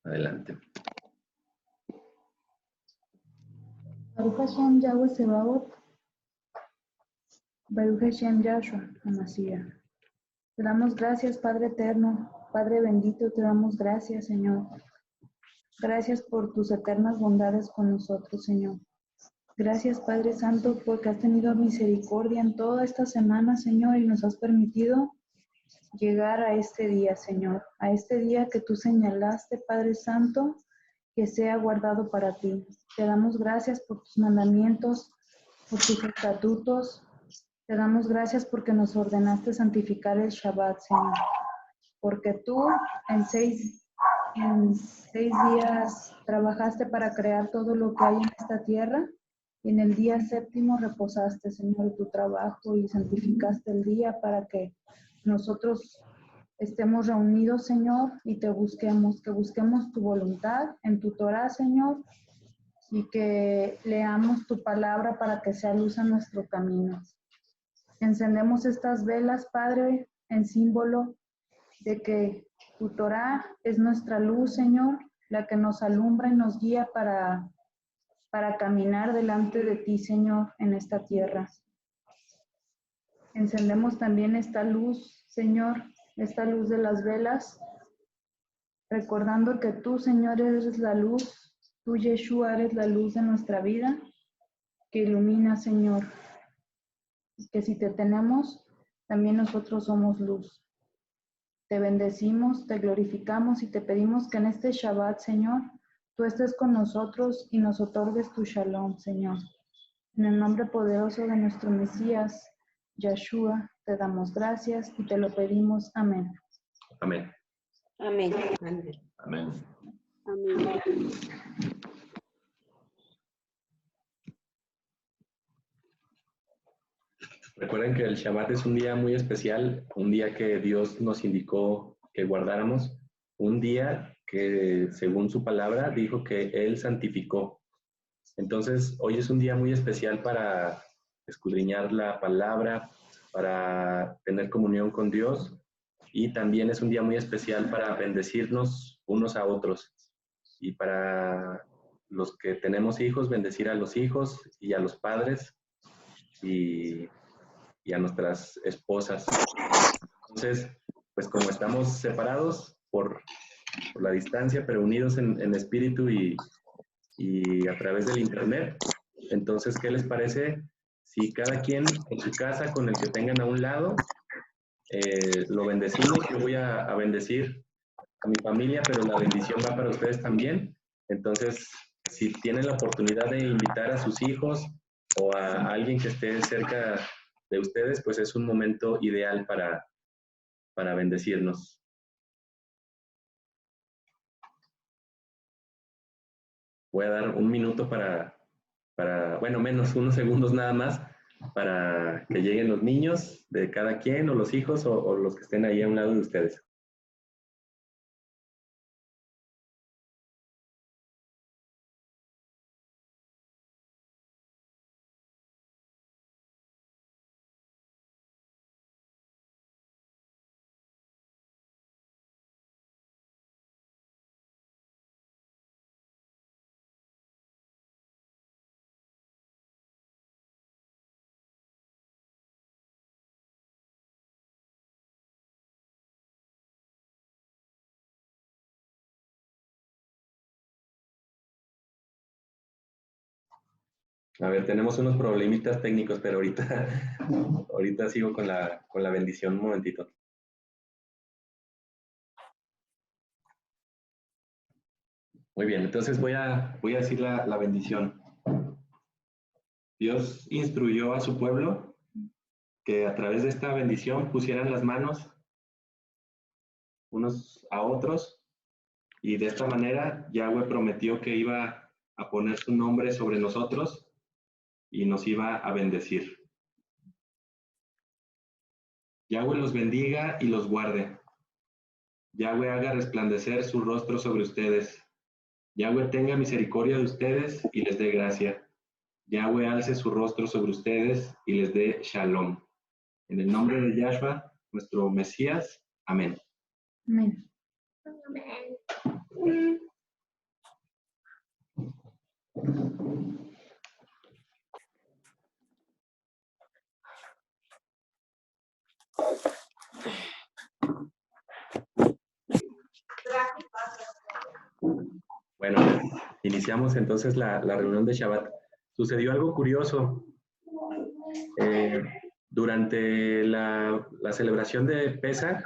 Adelante. Baruch Hashem Yahweh Sebaot, Baruch Hashem Yahshua HaMashiach. Te damos gracias, Padre eterno, Padre bendito, te damos gracias, Señor. Gracias por tus eternas bondades con nosotros, Señor. Gracias, Padre Santo, porque has tenido misericordia en toda esta semana, Señor, y nos has permitido llegar a este día, Señor. A este día que tú señalaste, Padre Santo, que sea guardado para ti. Te damos gracias por tus mandamientos, por tus estatutos. Te damos gracias porque nos ordenaste santificar el Shabbat, Señor. Porque tú en seis días trabajaste para crear todo lo que hay en esta tierra, y en el día séptimo reposaste, Señor, tu trabajo y santificaste el día para que nosotros estemos reunidos, Señor, y te busquemos, que busquemos tu voluntad en tu Torah, Señor, y que leamos tu palabra para que sea luz a nuestro camino. Encendemos estas velas, Padre, en símbolo de que tu Torah es nuestra luz, Señor, la que nos alumbra y nos guía para caminar delante de ti, Señor, en esta tierra. Encendemos también esta luz, Señor, esta luz de las velas, recordando que tú, Señor, eres la luz, tú, Yeshua, eres la luz de nuestra vida, que ilumina, Señor, y que si te tenemos, también nosotros somos luz. Te bendecimos, te glorificamos y te pedimos que en este Shabbat, Señor, tú estés con nosotros y nos otorgues tu shalom, Señor. En el nombre poderoso de nuestro Mesías, Yeshua, te damos gracias y te lo pedimos. Amén. Amén. Amén. Amén. Amén. Amén. Recuerden que el Shabbat es un día muy especial, un día que Dios nos indicó que guardáramos, un día que según su palabra dijo que Él santificó. Entonces, hoy es un día muy especial para escudriñar la palabra, para tener comunión con Dios, y también es un día muy especial para bendecirnos unos a otros, y para los que tenemos hijos, bendecir a los hijos y a los padres y a nuestras esposas. Entonces, pues como estamos separados por la distancia, pero unidos en espíritu y a través del internet, entonces, ¿qué les parece si cada quien en su casa con el que tengan a un lado, lo bendecimos? Yo voy a bendecir a mi familia, pero la bendición va para ustedes también. Entonces, si tienen la oportunidad de invitar a sus hijos o a alguien que esté cerca de ustedes, pues es un momento ideal para bendecirnos. Voy a dar un minuto bueno, menos unos segundos nada más, para que lleguen los niños de cada quien, o los hijos, o los que estén ahí a un lado de ustedes. A ver, tenemos unos problemitas técnicos, pero ahorita sigo con la bendición un momentito. Muy bien, entonces voy a decir la bendición. Dios instruyó a su pueblo que a través de esta bendición pusieran las manos unos a otros, y de esta manera Yahweh prometió que iba a poner su nombre sobre nosotros y nos iba a bendecir. Yahweh los bendiga y los guarde. Yahweh haga resplandecer su rostro sobre ustedes. Yahweh tenga misericordia de ustedes y les dé gracia. Yahweh alce su rostro sobre ustedes y les dé shalom. En el nombre de Yahshua, nuestro Mesías. Amén. Amén. Bueno, iniciamos entonces la reunión de Shabbat. Sucedió algo curioso. Durante la celebración de Pesach,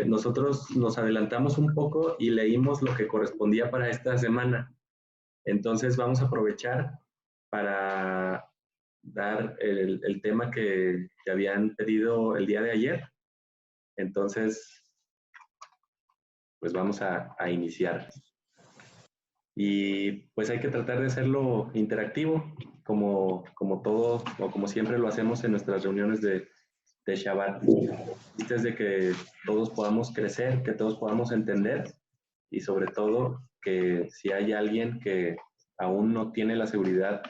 nosotros nos adelantamos un poco y leímos lo que correspondía para esta semana. Entonces vamos a aprovechar para dar el tema que habían pedido el día de ayer. Entonces, pues vamos a iniciar. Y pues hay que tratar de hacerlo interactivo, como todo, o como siempre lo hacemos en nuestras reuniones de Shabbat. Desde que todos podamos crecer, que todos podamos entender y sobre todo que si hay alguien que aún no tiene la seguridad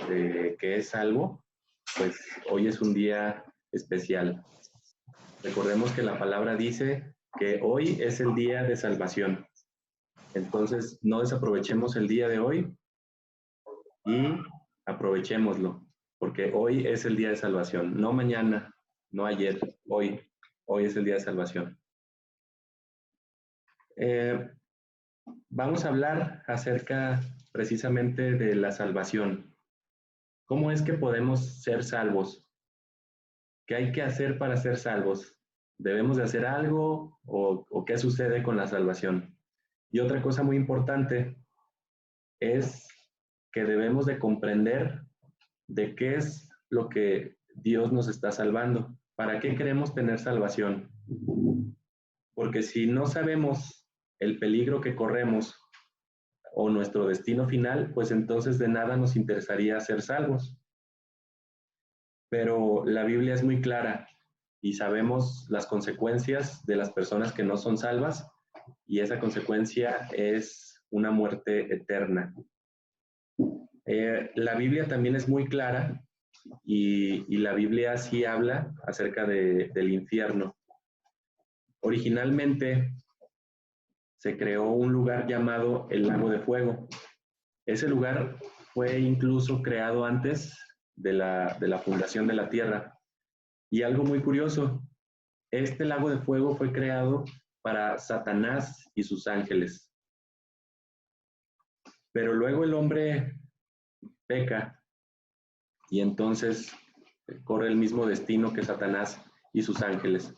de que es salvo, pues hoy es un día especial. Recordemos que la palabra dice que hoy es el día de salvación. Entonces, no desaprovechemos el día de hoy y aprovechémoslo, porque hoy es el día de salvación, no mañana, no ayer, hoy. Hoy es el día de salvación. Vamos a hablar acerca precisamente de la salvación. ¿Cómo es que podemos ser salvos? ¿Qué hay que hacer para ser salvos? ¿Debemos de hacer algo o qué sucede con la salvación? Y otra cosa muy importante es que debemos de comprender de qué es lo que Dios nos está salvando. ¿Para qué queremos tener salvación? Porque si no sabemos el peligro que corremos o nuestro destino final, pues entonces de nada nos interesaría ser salvos. Pero la Biblia es muy clara y sabemos las consecuencias de las personas que no son salvas y esa consecuencia es una muerte eterna. La Biblia también es muy clara y la Biblia sí habla acerca del infierno. Originalmente se creó un lugar llamado el Lago de Fuego. Ese lugar fue incluso creado antes de la fundación de la Tierra. Y algo muy curioso, este Lago de Fuego fue creado para Satanás y sus ángeles. Pero luego el hombre peca y entonces corre el mismo destino que Satanás y sus ángeles.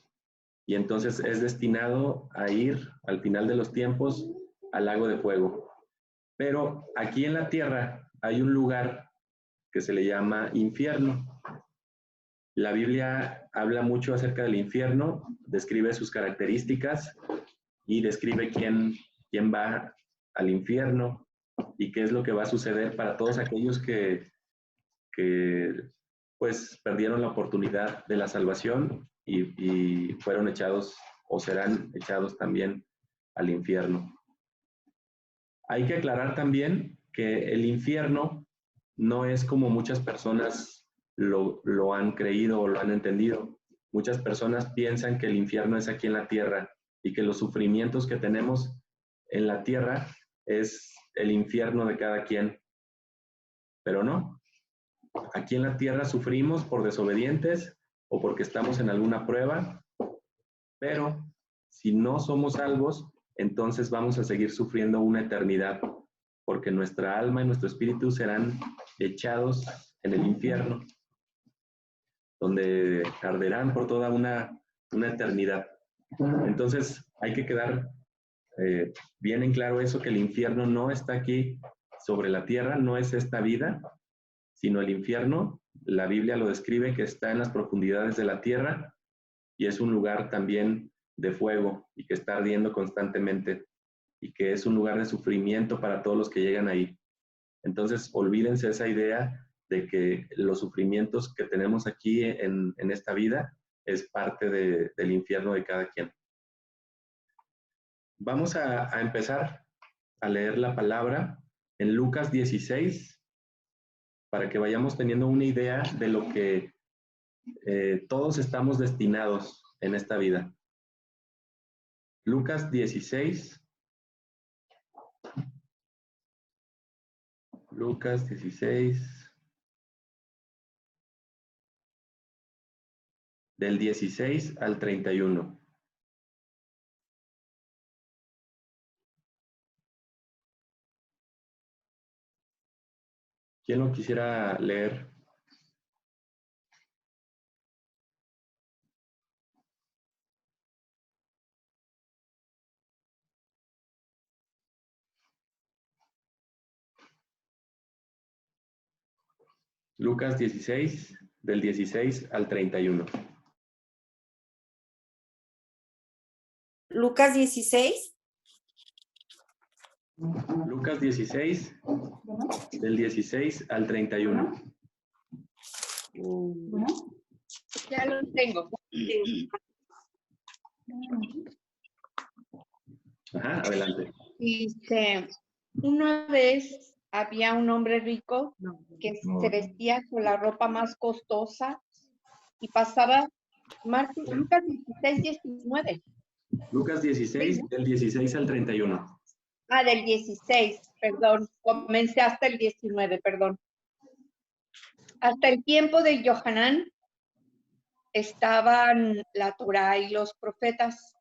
Y entonces es destinado a ir al final de los tiempos al lago de fuego. Pero aquí en la tierra hay un lugar que se le llama infierno. La Biblia habla mucho acerca del infierno, describe sus características y describe quién va al infierno y qué es lo que va a suceder para todos aquellos que pues perdieron la oportunidad de la salvación y fueron echados o serán echados también al infierno. Hay que aclarar también que el infierno no es como muchas personas lo han creído o lo han entendido. Muchas personas piensan que el infierno es aquí en la tierra y que los sufrimientos que tenemos en la tierra es el infierno de cada quien. Pero no. Aquí en la tierra sufrimos por desobedientes o porque estamos en alguna prueba, pero si no somos salvos, entonces vamos a seguir sufriendo una eternidad, porque nuestra alma y nuestro espíritu serán echados en el infierno, donde arderán por toda una eternidad. Entonces hay que quedar bien en claro eso, que el infierno no está aquí sobre la tierra, no es esta vida, sino el infierno. La Biblia lo describe que está en las profundidades de la tierra y es un lugar también de fuego y que está ardiendo constantemente y que es un lugar de sufrimiento para todos los que llegan ahí. Entonces, olvídense esa idea de que los sufrimientos que tenemos aquí en esta vida es parte del infierno de cada quien. Vamos a empezar a leer la palabra en Lucas 16, para que vayamos teniendo una idea de lo que todos estamos destinados en esta vida. Lucas 16. Lucas 16. Del 16 al 31. ¿Quién lo quisiera leer? Lucas 16, del 16 al 31. Lucas 16. Lucas 16, del 16 al 31. Ya lo tengo. Ajá, adelante. Dice, una vez había un hombre rico que se vestía con la ropa más costosa y pasaba, Lucas 16, 19. Lucas 16, del 16 al 31. Ah, del 16, perdón. Comencé hasta el 19, perdón. Hasta el tiempo de Johanán estaban la Torá y los profetas.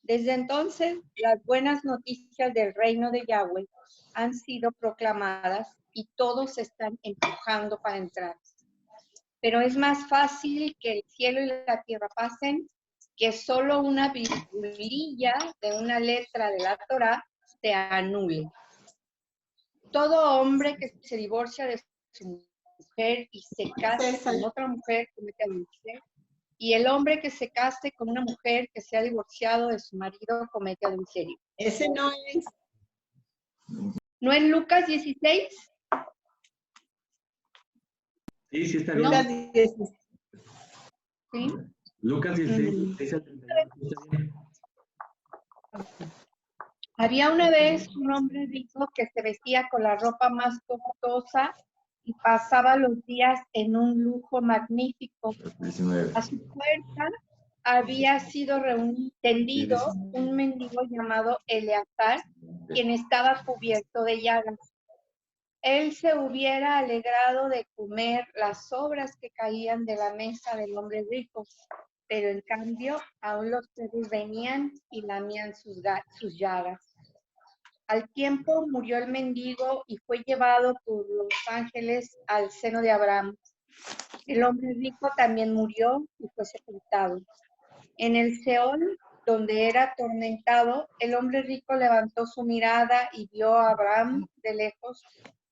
Desde entonces, las buenas noticias del reino de Yahweh han sido proclamadas y todos se están empujando para entrar. Pero es más fácil que el cielo y la tierra pasen que solo una virgulilla de una letra de la Torá se anule. Todo hombre que se divorcia de su mujer y se casa con otra mujer comete adulterio. Y el hombre que se case con una mujer que se ha divorciado de su marido comete adulterio. Ese no es. ¿No es Lucas 16? Sí, sí está bien. Lucas 16. Sí. Lucas 16, 16 al 31. Está bien. Había una vez un hombre rico que se vestía con la ropa más costosa y pasaba los días en un lujo magnífico. 19. A su puerta había sido tendido un mendigo llamado Eleazar, quien estaba cubierto de llagas. Él se hubiera alegrado de comer las sobras que caían de la mesa del hombre rico, pero en cambio aún los perros venían y lamían sus llagas. Al tiempo murió el mendigo y fue llevado por los ángeles al seno de Abraham. El hombre rico también murió y fue sepultado. En el Seol, donde era atormentado, el hombre rico levantó su mirada y vio a Abraham de lejos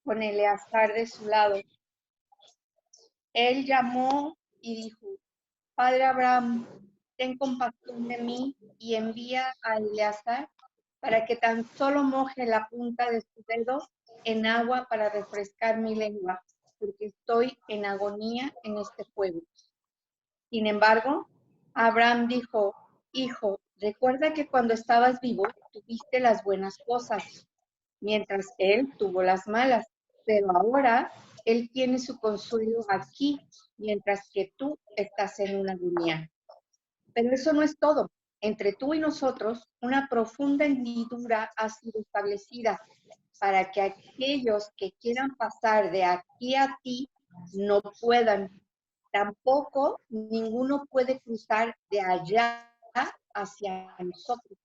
con Eleazar de su lado. Él llamó y dijo: Padre Abraham, ten compasión de mí y envía a Eleazar para que tan solo moje la punta de su dedo en agua para refrescar mi lengua, porque estoy en agonía en este fuego. Sin embargo, Abraham dijo: Hijo, recuerda que cuando estabas vivo tuviste las buenas cosas, mientras él tuvo las malas, pero ahora él tiene su consuelo aquí, mientras que tú estás en una agonía. Pero eso no es todo. Entre tú y nosotros, una profunda hendidura ha sido establecida para que aquellos que quieran pasar de aquí a ti no puedan. Tampoco ninguno puede cruzar de allá hacia nosotros.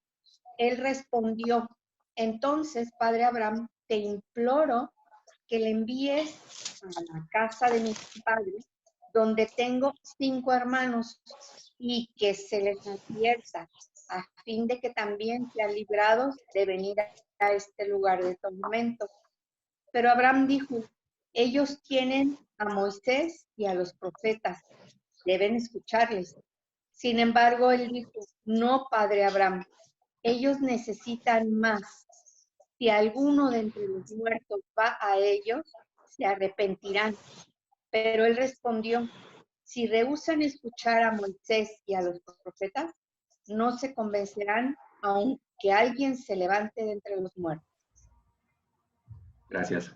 Él respondió: entonces, Padre Abraham, te imploro que le envíes a la casa de mi padre, donde tengo 5 hermanos, y que se les advierta, a fin de que también sean librados de venir a este lugar de tormento. Pero Abraham dijo: ellos tienen a Moisés y a los profetas, deben escucharles. Sin embargo, él dijo: no, Padre Abraham, ellos necesitan más. Si alguno de entre los muertos va a ellos, se arrepentirán. Pero él respondió: si rehúsan escuchar a Moisés y a los profetas, no se convencerán aunque alguien se levante de entre los muertos. Gracias.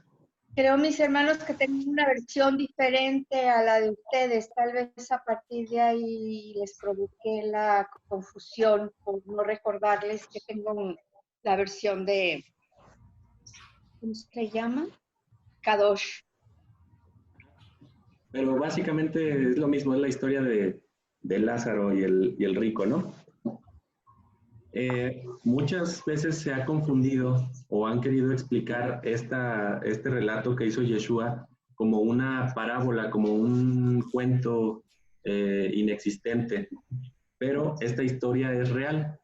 Creo, mis hermanos, que tengo una versión diferente a la de ustedes. Tal vez a partir de ahí les provoqué la confusión por no recordarles que tengo la versión de, ¿cómo se llama? Kadosh. Pero básicamente es lo mismo, es la historia de Lázaro y el rico, ¿no? Muchas veces se ha confundido o han querido explicar este relato que hizo Yeshua como una parábola, como un cuento inexistente, pero esta historia es real.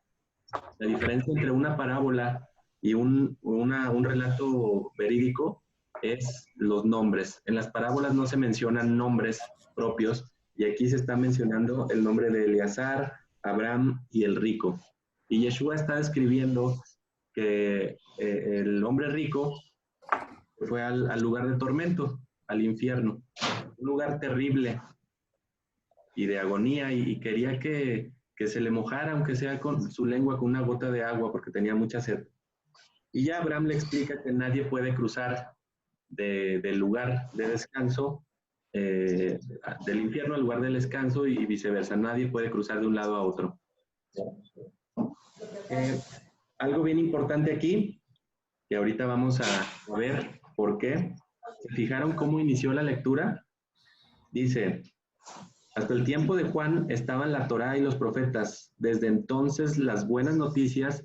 La diferencia entre una parábola y un relato verídico es los nombres. En las parábolas no se mencionan nombres propios y aquí se está mencionando el nombre de Eleazar, Abraham y el rico. Y Yeshua está describiendo que el hombre rico fue al lugar de tormento, al infierno, un lugar terrible y de agonía y quería que se le mojara, aunque sea con su lengua, con una gota de agua, porque tenía mucha sed. Y ya Abraham le explica que nadie puede cruzar del lugar de descanso, del infierno al lugar del descanso y viceversa. Nadie puede cruzar de un lado a otro. Algo bien importante aquí, que ahorita vamos a ver por qué. ¿Se fijaron cómo inició la lectura? Dice, hasta el tiempo de Juan estaban la Torá y los profetas. Desde entonces las buenas noticias,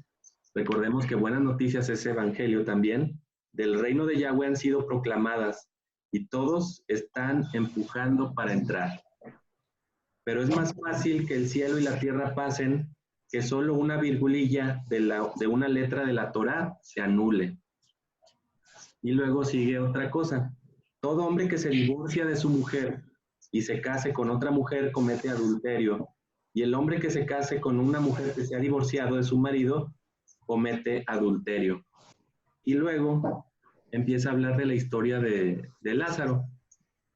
recordemos que buenas noticias es evangelio también, del reino de Yahweh han sido proclamadas y todos están empujando para entrar. Pero es más fácil que el cielo y la tierra pasen que solo una virgulilla de una letra de la Torá se anule. Y luego sigue otra cosa. Todo hombre que se divorcia de su mujer y se case con otra mujer comete adulterio. Y el hombre que se case con una mujer que se ha divorciado de su marido comete adulterio. Y luego empieza a hablar de la historia de Lázaro.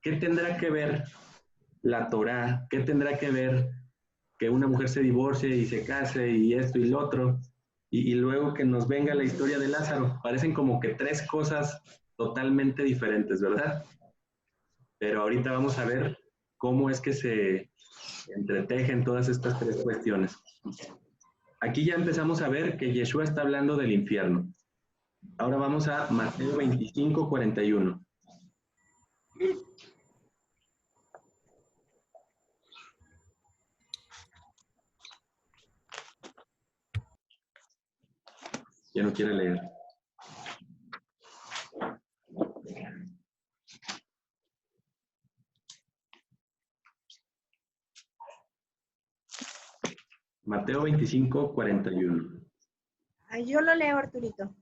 ¿Qué tendrá que ver la Torá? ¿Qué tendrá que ver que una mujer se divorcie y se case y esto y lo otro? Y luego que nos venga la historia de Lázaro. Parecen como que tres cosas totalmente diferentes, ¿verdad? Pero ahorita vamos a ver cómo es que se entretejen todas estas tres cuestiones. Aquí ya empezamos a ver que Yeshua está hablando del infierno. Ahora vamos a Mateo 25, 41. Ya no quiere leer. Mateo 25, 41. Yo lo leo, Arturito.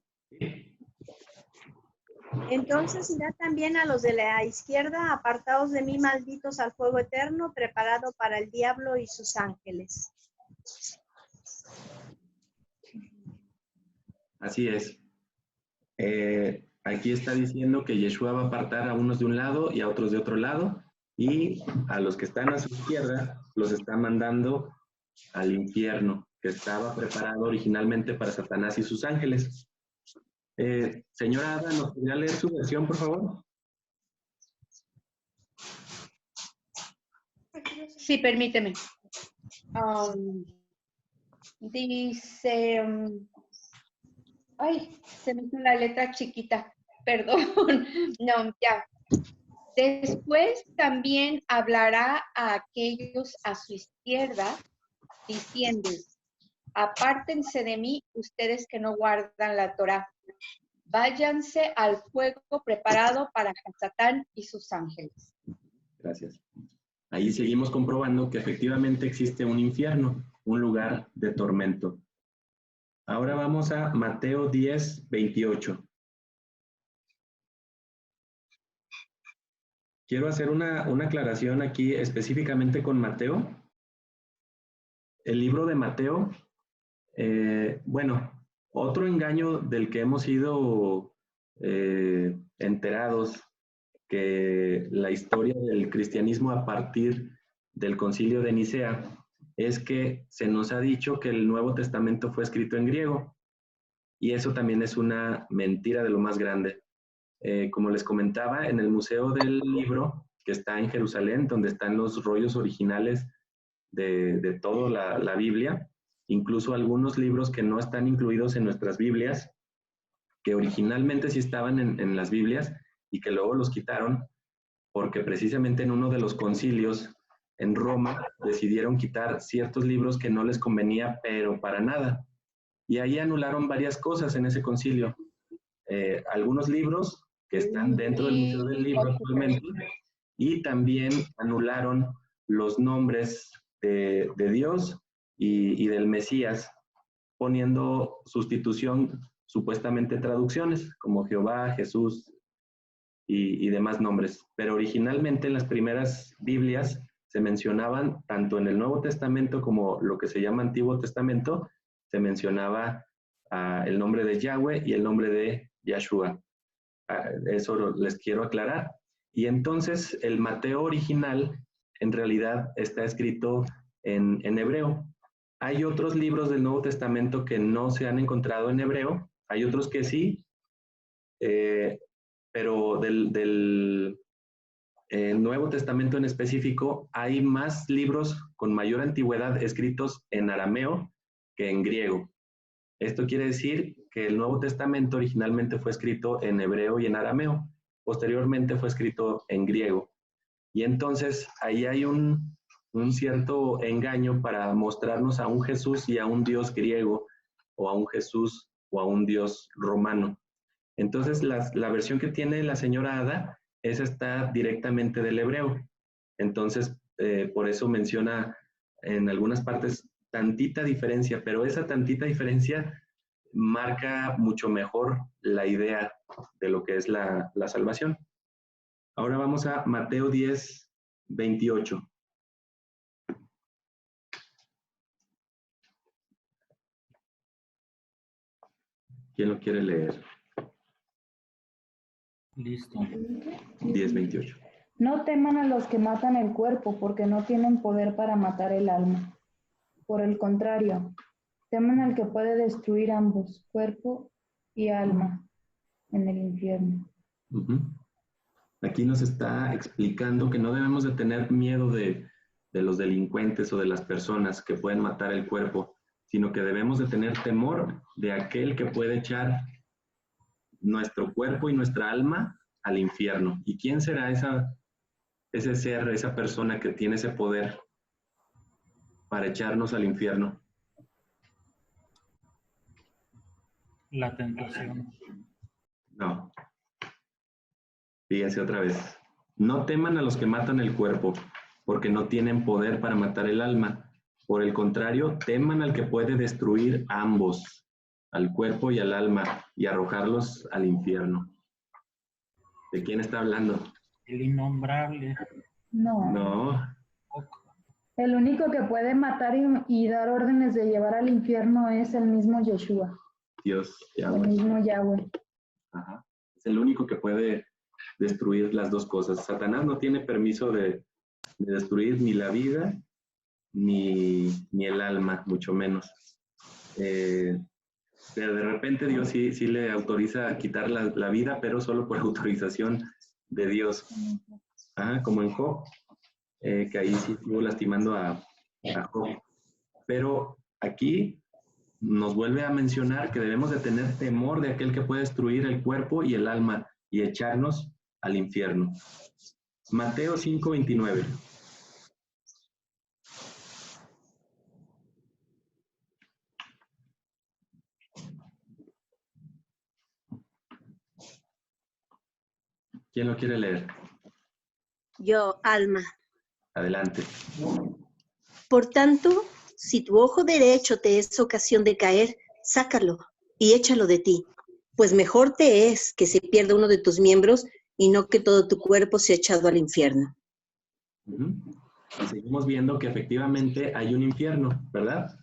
Entonces irá también a los de la izquierda, apartados de mí, malditos, al fuego eterno, preparado para el diablo y sus ángeles. Así es. Aquí está diciendo que Yeshua va a apartar a unos de un lado y a otros de otro lado, y a los que están a su izquierda los está mandando al infierno, que estaba preparado originalmente para Satanás y sus ángeles. Señora Ada, ¿nos podría leer su versión, por favor? Sí, permíteme. Dice, ay, se me hizo la letra chiquita, perdón. No, ya. Después también hablará a aquellos a su izquierda, diciendo, apártense de mí, ustedes que no guardan la Torá. Váyanse al fuego preparado para Satán y sus ángeles. Gracias. Ahí seguimos comprobando que efectivamente existe un infierno, un lugar de tormento. Ahora vamos a Mateo 10, 28. Quiero hacer una aclaración aquí específicamente con Mateo. El libro de Mateo, bueno, otro engaño del que hemos sido enterados, que la historia del cristianismo a partir del Concilio de Nicea, es que se nos ha dicho que el Nuevo Testamento fue escrito en griego, y eso también es una mentira de lo más grande. Como les comentaba, en el Museo del Libro, que está en Jerusalén, donde están los rollos originales de toda la Biblia, incluso algunos libros que no están incluidos en nuestras Biblias, que originalmente sí estaban en las Biblias y que luego los quitaron, porque precisamente en uno de los concilios en Roma decidieron quitar ciertos libros que no les convenía, pero para nada. Y ahí anularon varias cosas en ese concilio. Algunos libros que están dentro del Museo del Libro actualmente, y también anularon los nombres de Dios y del Mesías, poniendo sustitución, supuestamente traducciones, como Jehová, Jesús y demás nombres. Pero originalmente en las primeras Biblias se mencionaban, tanto en el Nuevo Testamento como lo que se llama Antiguo Testamento, se mencionaba el nombre de Yahweh y el nombre de Yahshua. Eso les quiero aclarar. Y entonces el Mateo original en realidad está escrito en hebreo. Hay otros libros del Nuevo Testamento que no se han encontrado en hebreo, hay otros que sí, pero del Nuevo Testamento en específico hay más libros con mayor antigüedad escritos en arameo que en griego. Esto quiere decir que el Nuevo Testamento originalmente fue escrito en hebreo y en arameo, posteriormente fue escrito en griego. Y entonces ahí hay un cierto engaño para mostrarnos a un Jesús y a un Dios griego, o a un Jesús o a un Dios romano. Entonces la versión que tiene la señora Ada, esa está directamente del hebreo. Entonces por eso menciona en algunas partes tantita diferencia, pero esa tantita diferencia marca mucho mejor la idea de lo que es la salvación. Ahora vamos a Mateo 10, 28. ¿Quién lo quiere leer? Listo. 10, 28. No teman a los que matan el cuerpo, porque no tienen poder para matar el alma. Por el contrario, teman al que puede destruir ambos, cuerpo y alma, en el infierno. Aquí nos está explicando que no debemos de tener miedo de los delincuentes o de las personas que pueden matar el cuerpo, sino que debemos de tener temor de aquel que puede echar nuestro cuerpo y nuestra alma al infierno. ¿Y quién será ese ser, esa persona que tiene ese poder para echarnos al infierno? La tentación. No. Fíjense otra vez. No teman a los que matan el cuerpo, porque no tienen poder para matar el alma. Por el contrario, teman al que puede destruir ambos, al cuerpo y al alma, y arrojarlos al infierno. ¿De quién está hablando? El innombrable. No. El único que puede matar y dar órdenes de llevar al infierno es el mismo Yeshua. Dios, Yahweh. El mismo Yahweh. Ajá. Es el único que puede destruir las dos cosas. Satanás no tiene permiso de destruir ni la vida ni el alma, mucho menos. Pero de repente Dios sí le autoriza a quitar la vida, pero solo por autorización de Dios. Como en Job, que ahí sí estuvo lastimando a Job. Pero aquí nos vuelve a mencionar que debemos de tener temor de aquel que puede destruir el cuerpo y el alma y echarnos al infierno. Mateo 5:29. ¿Quién lo quiere leer? Yo, Alma. Adelante. Por tanto, si tu ojo derecho te es ocasión de caer, sácalo y échalo de ti, pues mejor te es que se pierda uno de tus miembros y no que todo tu cuerpo sea echado al infierno. Y seguimos viendo que efectivamente hay un infierno, ¿verdad?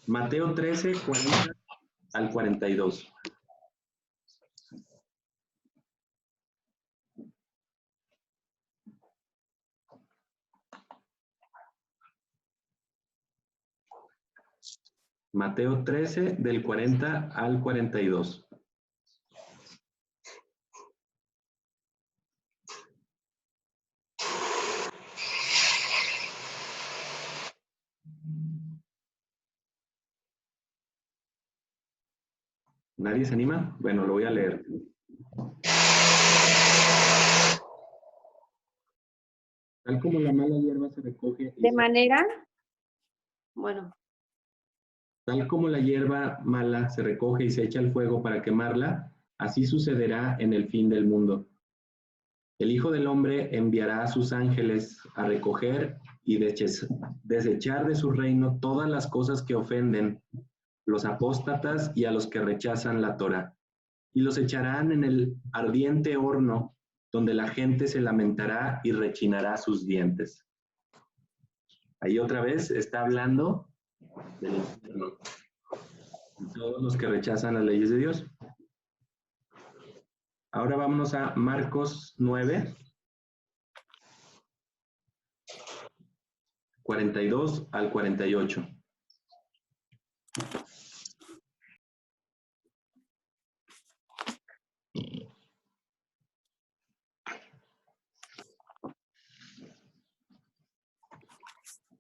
Mateo 13, 40 al 42. Mateo 13, del 40 al 42. ¿Nadie se anima? Bueno, lo voy a leer. Tal como la mala hierba se recoge. De manera, bueno, Tal como la hierba mala se recoge y se echa al fuego para quemarla, así sucederá en el fin del mundo. El Hijo del Hombre enviará a sus ángeles a recoger y desechar de su reino todas las cosas que ofenden los apóstatas y a los que rechazan la Torá, y los echarán en el ardiente horno, donde la gente se lamentará y rechinará sus dientes. Ahí otra vez está hablando del infierno, de todos los que rechazan las leyes de Dios. Ahora vámonos a Marcos 9, 42 al 48.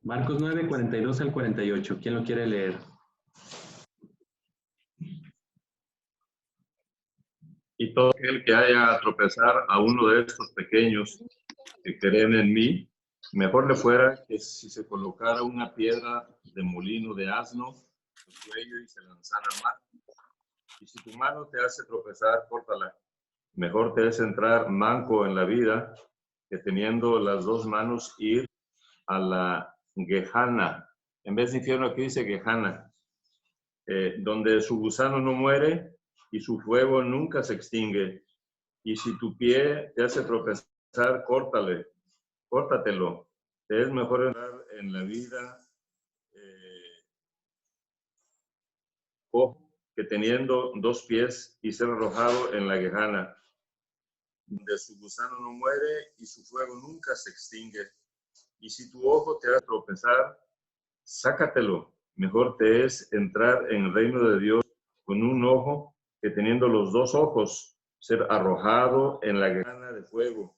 Marcos 9, 42 al 48. ¿Quién lo quiere leer? Y todo aquel que haya tropezar a uno de estos pequeños que creen en mí, mejor le fuera que si se colocara una piedra de molino de asno en su cuello y se lanzara al mar. Y si tu mano te hace tropezar, córtala. Mejor te es entrar manco en la vida que teniendo las dos manos ir a la Gehenna. En vez de infierno aquí dice Gehenna, donde su gusano no muere y su fuego nunca se extingue. Y si tu pie te hace tropezar, córtatelo. Te es mejor entrar en la vida cojo que teniendo dos pies y ser arrojado en la Gehenna, donde su gusano no muere y su fuego nunca se extingue. Y si tu ojo te hace tropezar, sácatelo. Mejor te es entrar en el reino de Dios con un ojo que teniendo los dos ojos ser arrojado en la Gehenna de fuego,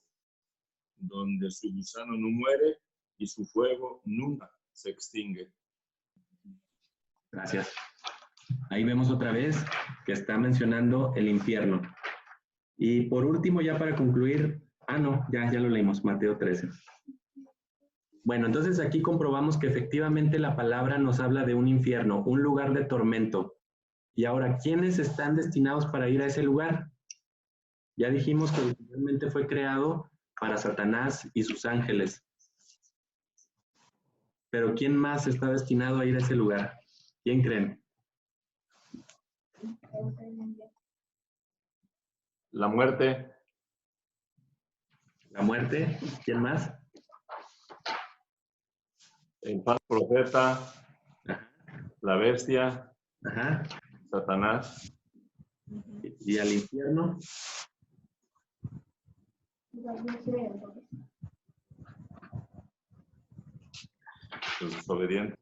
donde su gusano no muere y su fuego nunca se extingue. Gracias. Ahí vemos otra vez que está mencionando el infierno. Y por último, ya para concluir, ya lo leímos, Mateo 13. Bueno, entonces aquí comprobamos que efectivamente la palabra nos habla de un infierno, un lugar de tormento. Y ahora, ¿quiénes están destinados para ir a ese lugar? Ya dijimos que originalmente fue creado para Satanás y sus ángeles. Pero ¿quién más está destinado a ir a ese lugar? ¿Quién creen? La muerte. La muerte. ¿Quién más? El falso profeta. Ajá. La bestia. Ajá. Satanás. ¿Y al infierno? Los desobedientes.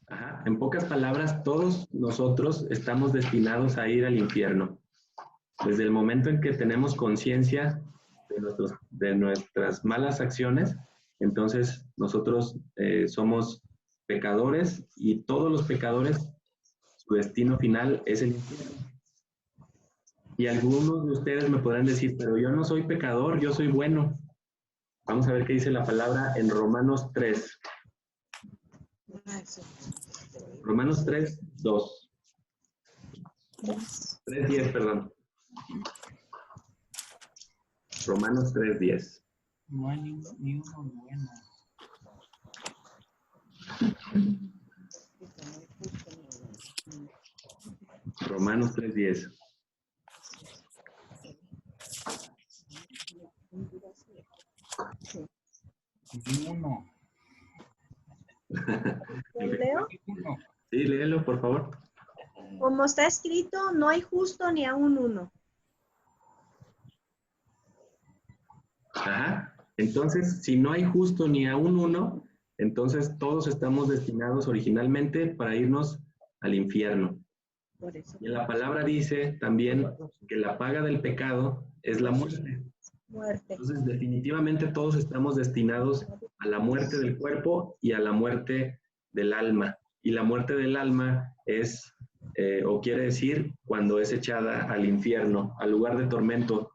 Ajá. En pocas palabras, todos nosotros estamos destinados a ir al infierno. Desde el momento en que tenemos conciencia de nuestras malas acciones, entonces nosotros somos pecadores y todos los pecadores, su destino final es el infierno. Y algunos de ustedes me podrán decir, pero yo no soy pecador, yo soy bueno. Vamos a ver qué dice la palabra en Romanos 3. Romanos 3, 2. 3:10, perdón. Romanos 3:10. No hay ni uno bueno. Romanos 3:10. Ni uno. ¿Leo? Sí, léelo, por favor. Como está escrito, no hay justo ni aún uno. Ajá. Entonces, si no hay justo ni aún uno, entonces todos estamos destinados originalmente para irnos al infierno. Por eso. Y la palabra dice también que la paga del pecado es la muerte. Muerte. Entonces, definitivamente todos estamos destinados a la muerte del cuerpo y a la muerte del alma. Y la muerte del alma es, o quiere decir, cuando es echada al infierno, al lugar de tormento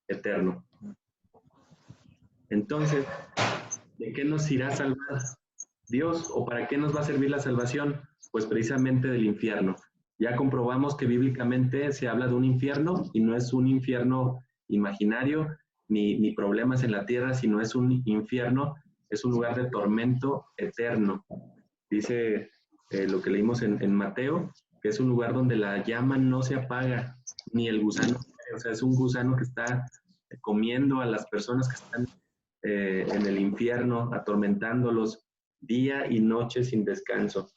eterno. Entonces, ¿de qué nos irá a salvar Dios o para qué nos va a servir la salvación? pues precisamente del infierno. Ya comprobamos que bíblicamente se habla de un infierno y no es un infierno imaginario ni problemas en la tierra, sino es un infierno, es un lugar de tormento eterno. Dice lo que leímos en Mateo, que es un lugar donde la llama no se apaga, ni el gusano, o sea, es un gusano que está comiendo a las personas que están en el infierno, atormentándolos día y noche sin descanso.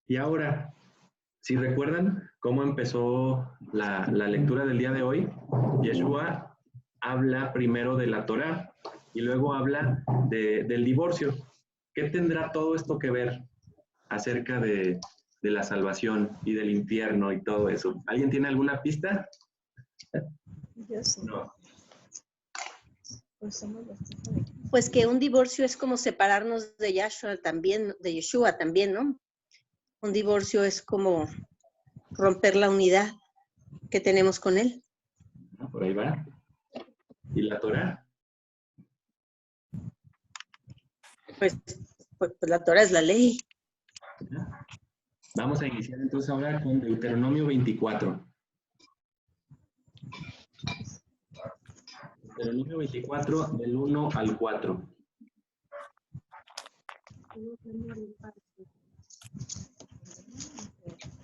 Y ahora, si recuerdan cómo empezó la lectura del día de hoy, Yeshua habla primero de la Torá y luego habla del divorcio. ¿Qué tendrá todo esto que ver acerca de la salvación y del infierno y todo eso? ¿Alguien tiene alguna pista? Yo sí. No. Pues que un divorcio es como separarnos de Yeshua también, ¿no? Un divorcio es como romper la unidad que tenemos con él. Por ahí va. ¿Y la Torá? Pues la Torah es la ley. Vamos a iniciar entonces ahora con Deuteronomio 24. Deuteronomio 24, del 1 al 4.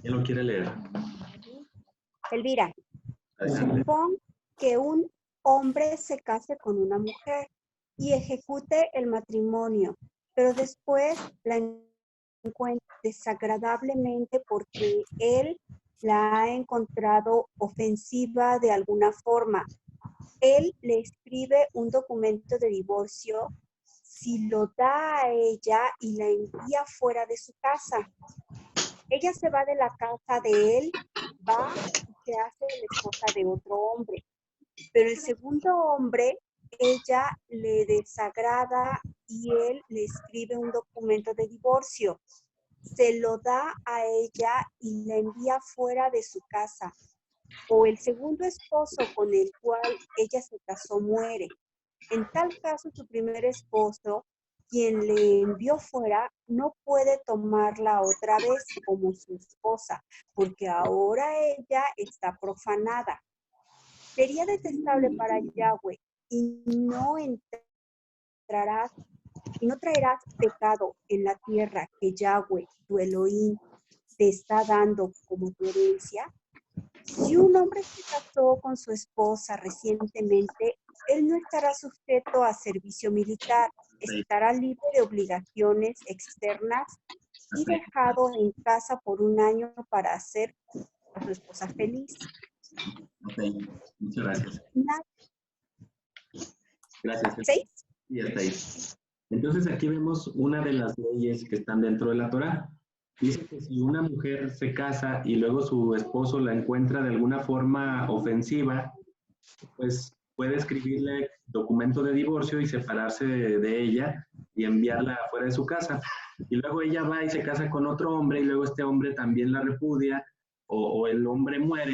¿Quién lo quiere leer? Elvira, Adelante. supón que un hombre se case con una mujer y ejecute el matrimonio, pero después la encuentra desagradablemente porque él la ha encontrado ofensiva de alguna forma. Él le escribe un documento de divorcio, si lo da a ella y la envía fuera de su casa. Ella se va de la casa de él, va y se hace la esposa de otro hombre. Pero el segundo hombre, ella le desagrada y él le escribe un documento de divorcio. Se lo da a ella y la envía fuera de su casa. O el segundo esposo con el cual ella se casó muere. En tal caso, su primer esposo, quien le envió fuera, no puede tomarla otra vez como su esposa, porque ahora ella está profanada. Sería detestable para Yahweh y no traerás pecado en la tierra que Yahweh, tu Elohim, te está dando como tu herencia. Si un hombre se casó con su esposa recientemente, él no estará sujeto a servicio militar, estará libre de obligaciones externas y dejado en casa por un año para hacer a su esposa feliz. Ok, muchas gracias. Gracias. ¿Sí? Y hasta ahí. Entonces aquí vemos una de las leyes que están dentro de la Torá. Dice que si una mujer se casa y luego su esposo la encuentra de alguna forma ofensiva, pues puede escribirle documento de divorcio y separarse de ella y enviarla fuera de su casa. Y luego ella va y se casa con otro hombre y luego este hombre también la repudia o el hombre muere.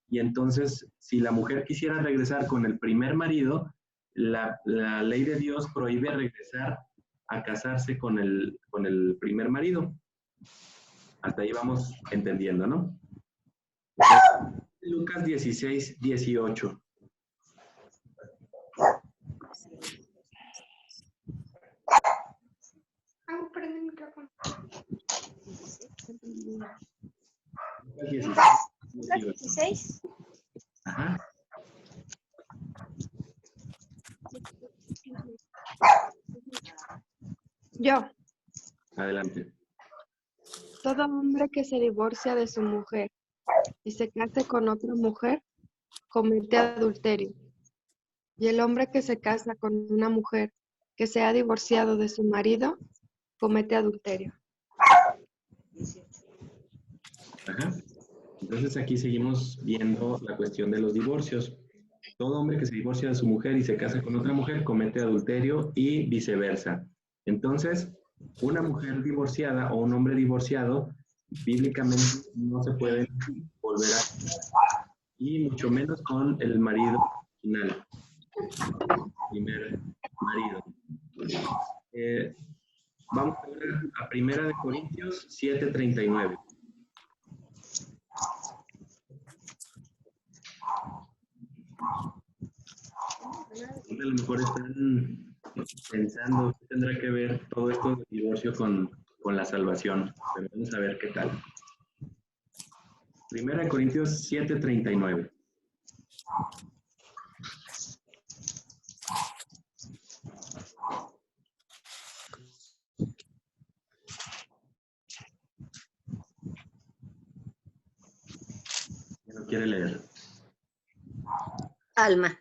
Y entonces, si la mujer quisiera regresar con el primer marido, la ley de Dios prohíbe regresar a casarse con el primer marido. Hasta ahí vamos entendiendo, ¿no? Lucas 16, 18. Prende el micrófono. Lucas 16, 18. 16. Ajá. Yo, Adelante. todo hombre que se divorcia de su mujer y se case con otra mujer, comete adulterio. Y el hombre que se casa con una mujer que se ha divorciado de su marido, comete adulterio. Ajá. Entonces aquí seguimos viendo la cuestión de los divorcios. Todo hombre que se divorcia de su mujer y se casa con otra mujer comete adulterio y viceversa. Entonces, una mujer divorciada o un hombre divorciado, bíblicamente no se pueden volver a casar, y mucho menos con el marido original, el primer marido. Vamos ahora a 1 Corintios 7:39. A lo mejor están pensando qué tendrá que ver todo esto del divorcio con la salvación, pero vamos a ver qué tal. 1 Corintios 7:39. ¿Quién lo quiere leer? Alma.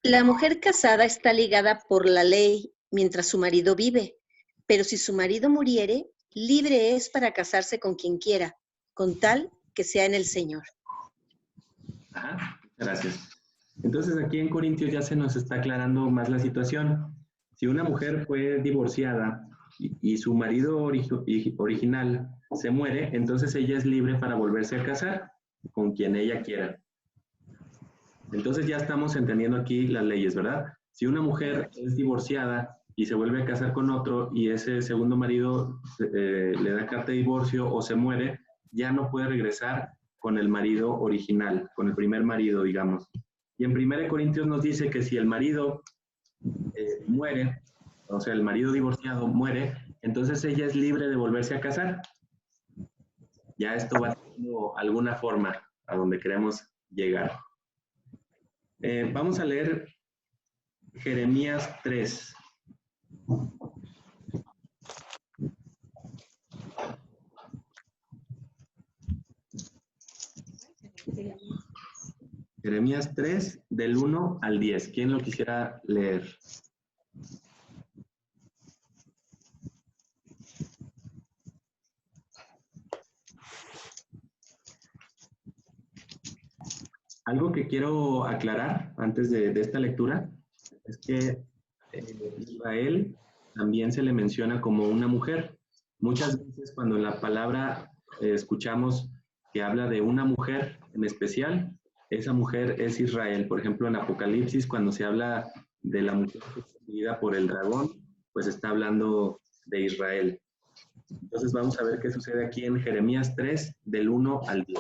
La mujer casada está ligada por la ley mientras su marido vive, pero si su marido muriere, libre es para casarse con quien quiera, con tal que sea en el Señor. Ajá, muchas gracias. Entonces aquí en Corintios ya se nos está aclarando más la situación. Si una mujer fue divorciada y su marido original se muere, entonces ella es libre para volverse a casar con quien ella quiera. Entonces ya estamos entendiendo aquí las leyes, ¿verdad? Si una mujer es divorciada y se vuelve a casar con otro y ese segundo marido le da carta de divorcio o se muere, ya no puede regresar con el marido original, con el primer marido, digamos. Y en 1 Corintios nos dice que si el marido muere, o sea, el marido divorciado muere, entonces ella es libre de volverse a casar. Ya esto va teniendo alguna forma a donde queremos llegar. Vamos a leer Jeremías 3. Jeremías 3, del 1 al 10. ¿Quién lo quisiera leer? Algo que quiero aclarar antes de esta lectura es que Israel también se le menciona como una mujer. Muchas veces cuando en la palabra escuchamos que habla de una mujer en especial, esa mujer es Israel. Por ejemplo, en Apocalipsis, cuando se habla de la mujer perseguida por el dragón, pues está hablando de Israel. Entonces vamos a ver qué sucede aquí en Jeremías 3, del 1 al 10.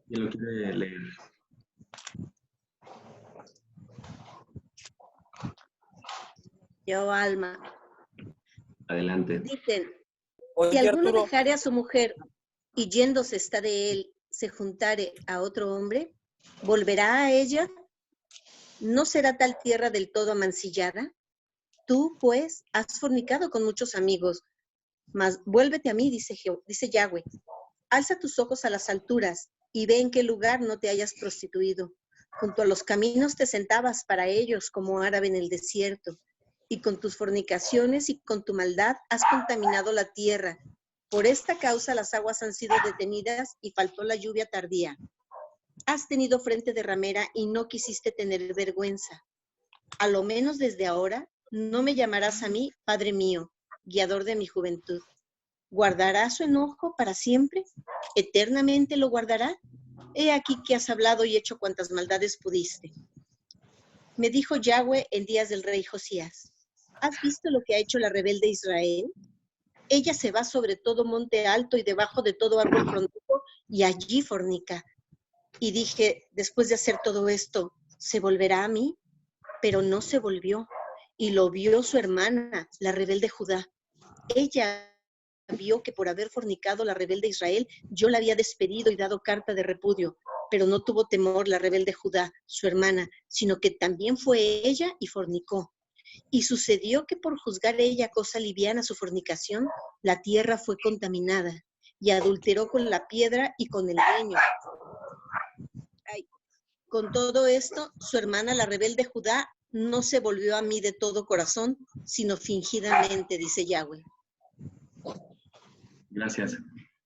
¿Quién lo quiere leer? Yo, Alma. Adelante. Dicen, Oye, si alguno Arturo, dejare a su mujer y yéndose está de él, se juntare a otro hombre, ¿volverá a ella? ¿No será tal tierra del todo amancillada? Tú, pues, has fornicado con muchos amigos, mas vuélvete a mí, dice Yahweh. Alza tus ojos a las alturas y ve en qué lugar no te hayas prostituido. Junto a los caminos te sentabas para ellos como árabe en el desierto, y con tus fornicaciones y con tu maldad has contaminado la tierra. Por esta causa las aguas han sido detenidas y faltó la lluvia tardía. Has tenido frente de ramera y no quisiste tener vergüenza. A lo menos desde ahora no me llamarás a mí, Padre mío, guiador de mi juventud. ¿Guardará su enojo para siempre? ¿Eternamente lo guardará? He aquí que has hablado y hecho cuantas maldades pudiste. Me dijo Yahweh en días del rey Josías, ¿has visto lo que ha hecho la rebelde Israel? Ella se va sobre todo monte alto y debajo de todo árbol frondoso y allí fornica. Y dije, después de hacer todo esto, ¿se volverá a mí? Pero no se volvió. Y lo vio su hermana, la rebelde Judá. Ella vio que por haber fornicado la rebelde Israel, yo la había despedido y dado carta de repudio, pero no tuvo temor la rebelde Judá, su hermana, sino que también fue ella y fornicó. Y sucedió que por juzgar ella cosa liviana su fornicación, la tierra fue contaminada, y adulteró con la piedra y con el leño. Con todo esto, su hermana, la rebelde Judá, no se volvió a mí de todo corazón, sino fingidamente, dice Yahweh. Gracias.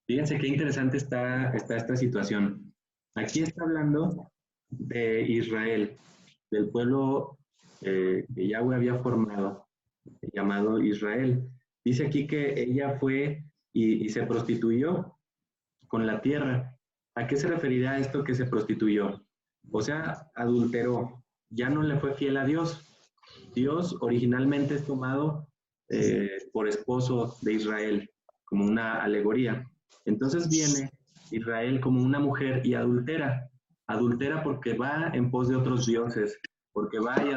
Fíjense qué interesante está esta situación. Aquí está hablando de Israel, del pueblo que Yahweh había formado, llamado Israel. Dice aquí que ella fue y se prostituyó con la tierra. ¿A qué se referirá esto que se prostituyó? O sea, adulteró, ya no le fue fiel a Dios. Dios originalmente es tomado por esposo de Israel, como una alegoría. Entonces viene Israel como una mujer y adultera. Adultera porque va en pos de otros dioses, porque va y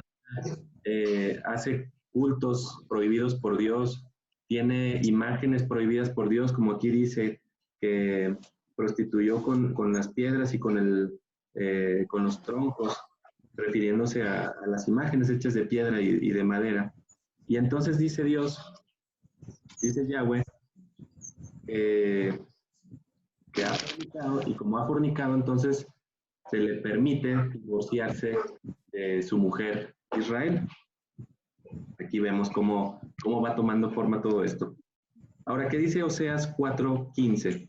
hace cultos prohibidos por Dios, tiene imágenes prohibidas por Dios, como aquí dice, que prostituyó con las piedras y con los troncos, refiriéndose a las imágenes hechas de piedra y de madera. Y entonces dice Dios, dice Yahweh, que ha fornicado, y como ha fornicado, entonces se le permite divorciarse de su mujer Israel. Aquí vemos cómo va tomando forma todo esto. Ahora, ¿qué dice Oseas 4:15?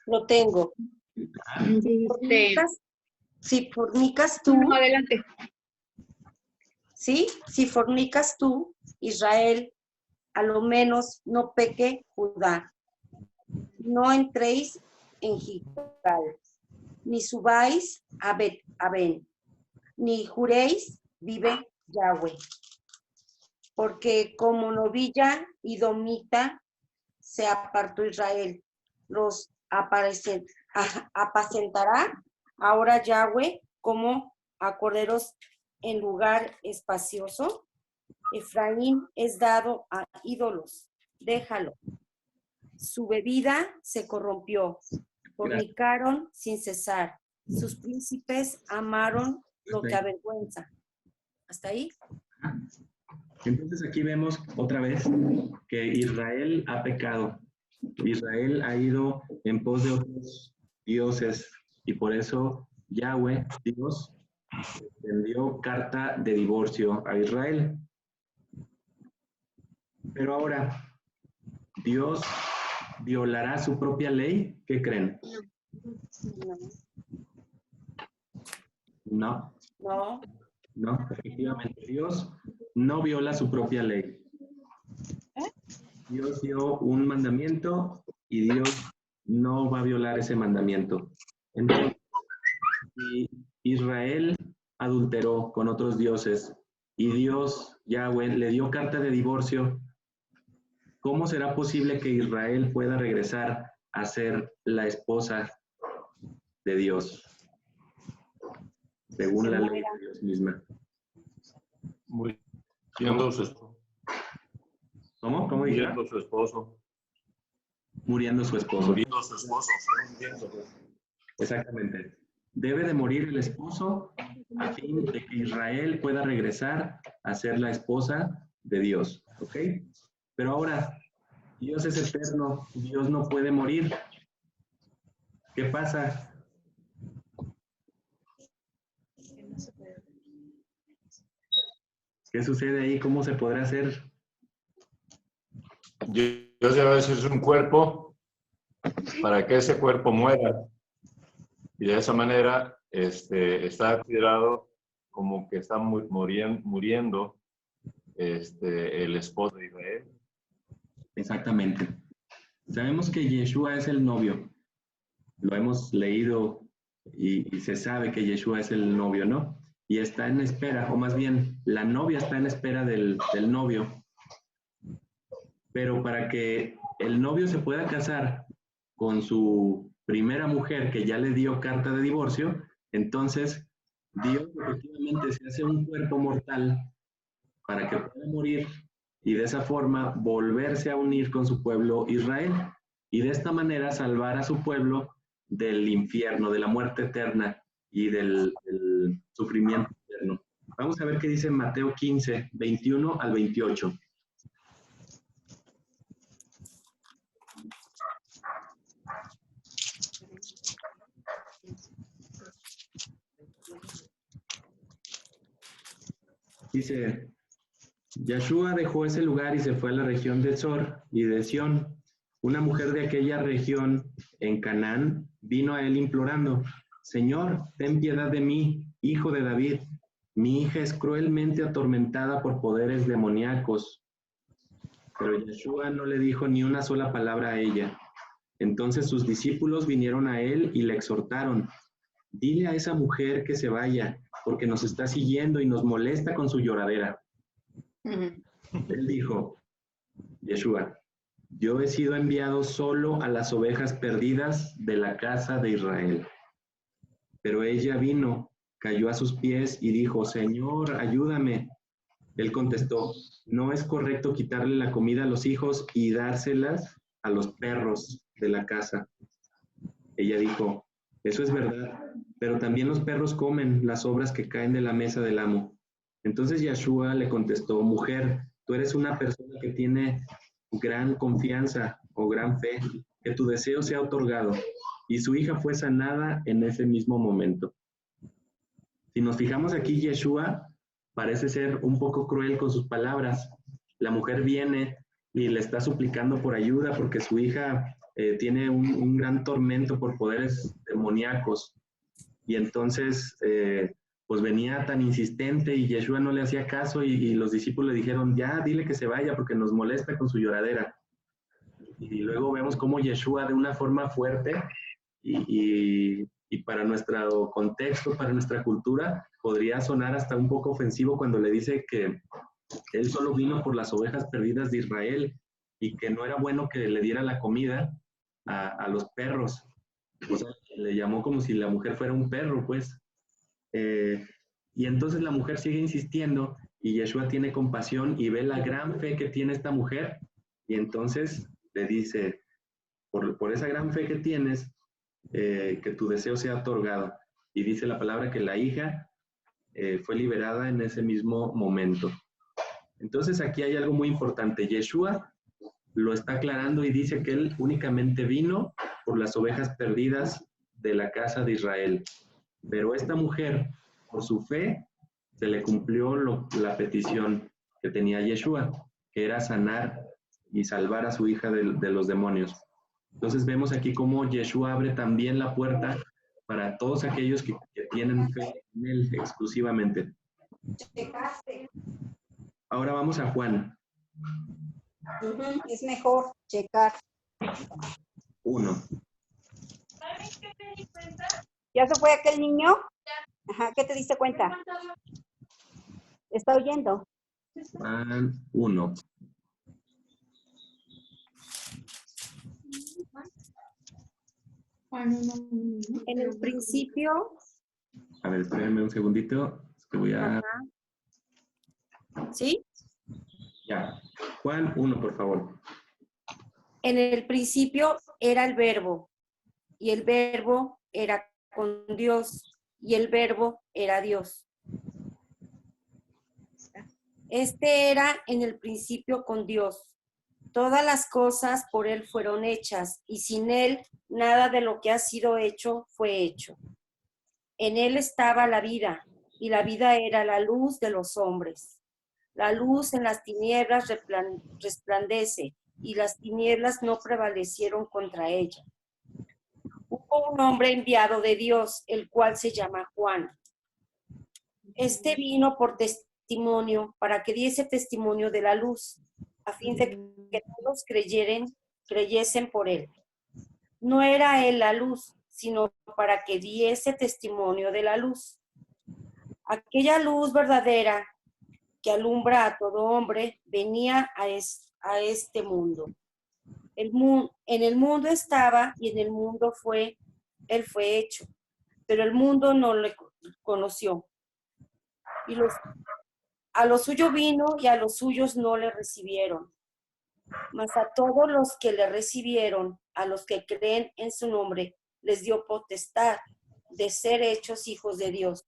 Lo tengo. Si fornicas tú, No, adelante. ¿sí? Si fornicas tú, Israel, a lo menos no peque Judá. No entréis en Gilgal, ni subáis a Bet-Aven, ni juréis, vive Yahweh. Porque como novilla y domita se apartó Israel, los apacentará ahora Yahweh como a corderos en lugar espacioso. Efraín es dado a ídolos, déjalo. Su bebida se corrompió, fornicaron sin cesar. Sus príncipes amaron lo que avergüenza. ¿Hasta ahí? Entonces aquí vemos otra vez que Israel ha pecado. Israel ha ido en pos de otros dioses y por eso Yahweh, Dios, envió carta de divorcio a Israel. Pero ahora, ¿Dios violará su propia ley? ¿Qué creen? No. No. No, efectivamente, Dios no viola su propia ley. Dios dio un mandamiento y Dios no va a violar ese mandamiento. Entonces, si Israel adulteró con otros dioses y Dios, Yahweh, le dio carta de divorcio, ¿cómo será posible que Israel pueda regresar a ser la esposa de Dios? Según la ley de Dios misma. Muriendo su esposo. ¿Cómo? ¿Cómo dice? Muriendo su esposo. Muriendo su esposo. Muriendo su esposo. Exactamente. Debe de morir el esposo a fin de que Israel pueda regresar a ser la esposa de Dios. ¿Ok? Pero ahora, Dios es eterno, Dios no puede morir. ¿Qué pasa? ¿Qué sucede ahí? ¿Cómo se podrá hacer? Dios debe hacerse un cuerpo para que ese cuerpo muera. Y de esa manera está considerado como que está muriendo el esposo de Israel. Exactamente. Sabemos que Yeshua es el novio. Lo hemos leído y se sabe que Yeshua es el novio, ¿no? Y está en espera, o más bien, la novia está en espera del novio. Pero para que el novio se pueda casar con su primera mujer que ya le dio carta de divorcio, entonces Dios efectivamente se hace un cuerpo mortal para que pueda morir y de esa forma volverse a unir con su pueblo Israel y de esta manera salvar a su pueblo del infierno, de la muerte eterna y del sufrimiento eterno. Vamos a ver qué dice Mateo 15, 21 al 28. Dice, Yeshua dejó ese lugar y se fue a la región de Zor y de Sión. Una mujer de aquella región en Canaán, vino a él implorando: Señor, ten piedad de mí, hijo de David. Mi hija es cruelmente atormentada por poderes demoníacos. Pero Yeshua no le dijo ni una sola palabra a ella. Entonces sus discípulos vinieron a él y le exhortaron: Dile a esa mujer que se vaya, porque nos está siguiendo y nos molesta con su lloradera. Él dijo, Yeshua: Yo he sido enviado solo a las ovejas perdidas de la casa de Israel. Pero ella vino, cayó a sus pies y dijo: Señor, ayúdame. Él contestó: No es correcto quitarle la comida a los hijos y dárselas a los perros de la casa. Ella dijo: Eso es verdad, pero también los perros comen las sobras que caen de la mesa del amo. Entonces Yeshua le contestó: Mujer, tú eres una persona que tiene gran confianza o gran fe, que tu deseo sea otorgado. Y su hija fue sanada en ese mismo momento. Si nos fijamos aquí, Yeshua parece ser un poco cruel con sus palabras. La mujer viene y le está suplicando por ayuda porque su hija tiene un gran tormento por poderes demoníacos. Y entonces, pues venía tan insistente y Yeshua no le hacía caso y los discípulos le dijeron: ya, dile que se vaya porque nos molesta con su lloradera. Y luego vemos cómo Yeshua, de una forma fuerte y para nuestro contexto, para nuestra cultura, podría sonar hasta un poco ofensivo cuando le dice que él solo vino por las ovejas perdidas de Israel y que no era bueno que le diera la comida a los perros. O sea, le llamó como si la mujer fuera un perro, pues. Y entonces la mujer sigue insistiendo y Yeshua tiene compasión y ve la gran fe que tiene esta mujer y entonces le dice: por esa gran fe que tienes, que tu deseo sea otorgado. Y dice la palabra que la hija fue liberada en ese mismo momento. Entonces aquí hay algo muy importante. Yeshua lo está aclarando y dice que él únicamente vino por las ovejas perdidas de la casa de Israel. Pero esta mujer, por su fe, se le cumplió la petición que tenía Yeshua, que era sanar y salvar a su hija de los demonios. Entonces vemos aquí cómo Yeshua abre también la puerta para todos aquellos que tienen fe en él exclusivamente. Ahora vamos a Juan. Es mejor checar. 1. ¿Sabes qué me di cuenta? ¿Ya se fue aquel niño? Ajá, ¿qué te diste cuenta? ¿Está oyendo? Juan 1. En el principio, A ver, espérenme un segundito. Es que voy a... ¿sí? Ya. Juan 1, por favor. En el principio era el verbo, y el verbo era con Dios, y el verbo era Dios. Este era en el principio con Dios. Todas las cosas por él fueron hechas, y sin él nada de lo que ha sido hecho fue hecho. En él estaba la vida, y la vida era la luz de los hombres. La luz en las tinieblas resplandece, y las tinieblas no prevalecieron contra ella. Hubo un hombre enviado de Dios, el cual se llama Juan. Este vino por testimonio, para que diese testimonio de la luz, a fin de que todos creyesen por él. No era él la luz, sino para que diese testimonio de la luz. Aquella luz verdadera que alumbra a todo hombre venía a este mundo. En el mundo estaba y en el mundo él fue hecho, pero el mundo no le conoció. Y a lo suyo vino y a los suyos no le recibieron. Mas a todos los que le recibieron, a los que creen en su nombre, les dio potestad de ser hechos hijos de Dios,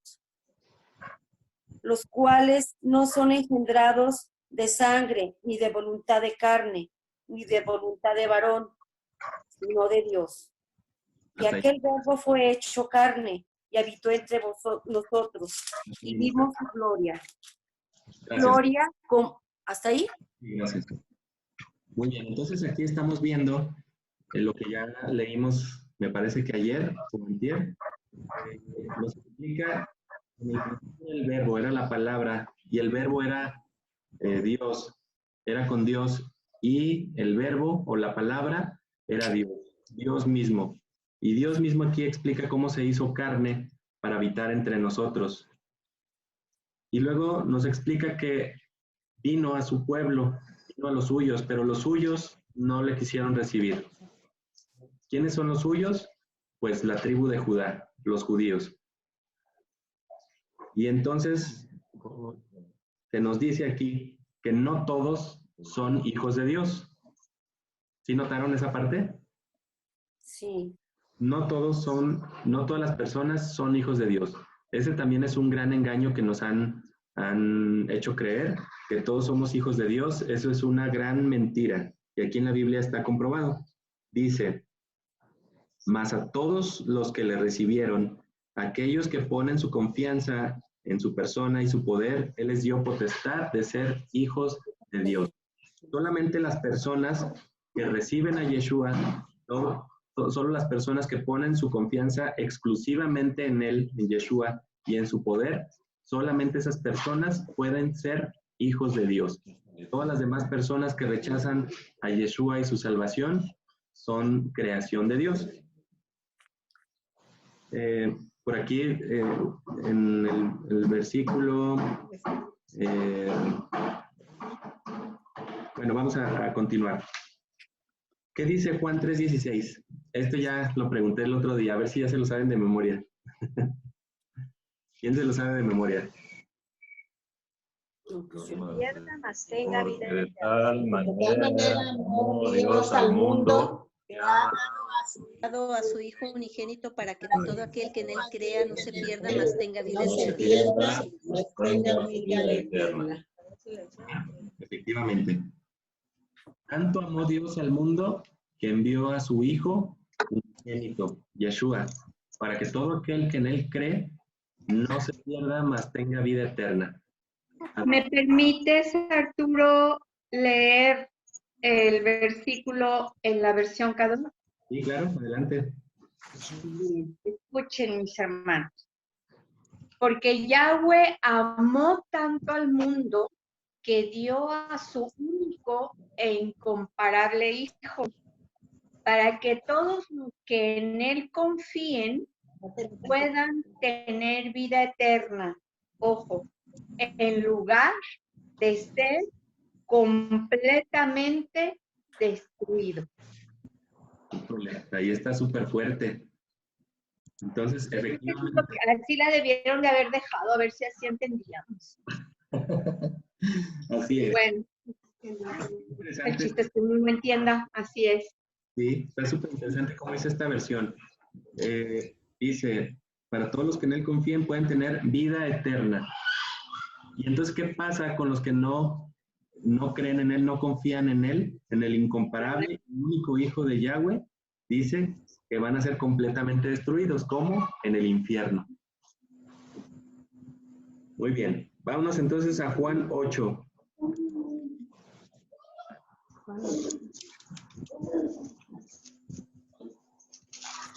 los cuales no son engendrados de sangre, ni de voluntad de carne, ni de voluntad de varón, sino de Dios. Y aquel verbo fue hecho carne y habitó entre nosotros, y vimos su gloria. Gracias. Gloria, ¿hasta ahí? Gracias. Muy bien, entonces aquí estamos viendo lo que ya leímos me parece que ayer o antier, nos explica en el principio el verbo, era la palabra, y el verbo era Dios, era con Dios, y el verbo o la palabra era Dios, Dios mismo. Y Dios mismo aquí explica cómo se hizo carne para habitar entre nosotros. Y luego nos explica que vino a su pueblo, vino a los suyos, pero los suyos no le quisieron recibir. ¿Quiénes son los suyos? Pues la tribu de Judá, los judíos. Y entonces se nos dice aquí que no todos son hijos de Dios. ¿Sí notaron esa parte? Sí. No todas las personas son hijos de Dios. Ese también es un gran engaño que nos han hecho creer, que todos somos hijos de Dios. Eso es una gran mentira. Y aquí en la Biblia está comprobado. Dice, mas a todos los que le recibieron, aquellos que ponen su confianza en su persona y su poder, Él les dio potestad de ser hijos de Dios. Solamente las personas que reciben a Yeshua, solo las personas que ponen su confianza exclusivamente en Él, en Yeshua y en su poder, solamente esas personas pueden ser hijos de Dios. Todas las demás personas que rechazan a Yeshua y su salvación son creación de Dios. Por aquí, en el versículo, bueno, vamos a continuar. ¿Qué dice Juan 3:16? Esto ya lo pregunté el otro día, a ver si ya se lo saben de memoria. ¿Quién se lo sabe de memoria? Pierda, mas tenga vida De eterna. tal manera amó Dios al mundo que ha Dado a su Hijo unigénito para que todo aquel que en él crea no se pierda, mas tenga vida no se eterna. pierda, mas tenga vida eterna. Efectivamente. Tanto amó Dios al mundo que envió a su Hijo unigénito, Yeshua, para que todo aquel que en él cree no se pierda, mas tenga vida eterna. ¿Me permites, Arturo, leer el versículo en la versión cada uno? Sí, claro, adelante. Escuchen, mis hermanos. Porque Yahweh amó tanto al mundo que dio a su único e incomparable Hijo, para que todos los que en Él confíen puedan tener vida eterna. Ojo, en lugar de ser completamente destruido. Ahí está súper fuerte. Entonces, efectivamente. Así la debieron de haber dejado, a ver si así entendíamos. Así es. Bueno, el chiste es que uno no entienda, así es. Sí, está súper interesante cómo dice esta versión. Dice, para todos los que en él confíen pueden tener vida eterna. Y entonces, ¿qué pasa con los que no creen en él, no confían en él, en el incomparable, único Hijo de Yahweh? Dice que van a ser completamente destruidos. ¿Cómo? En el infierno. Muy bien. Vámonos entonces a Juan 8. Juan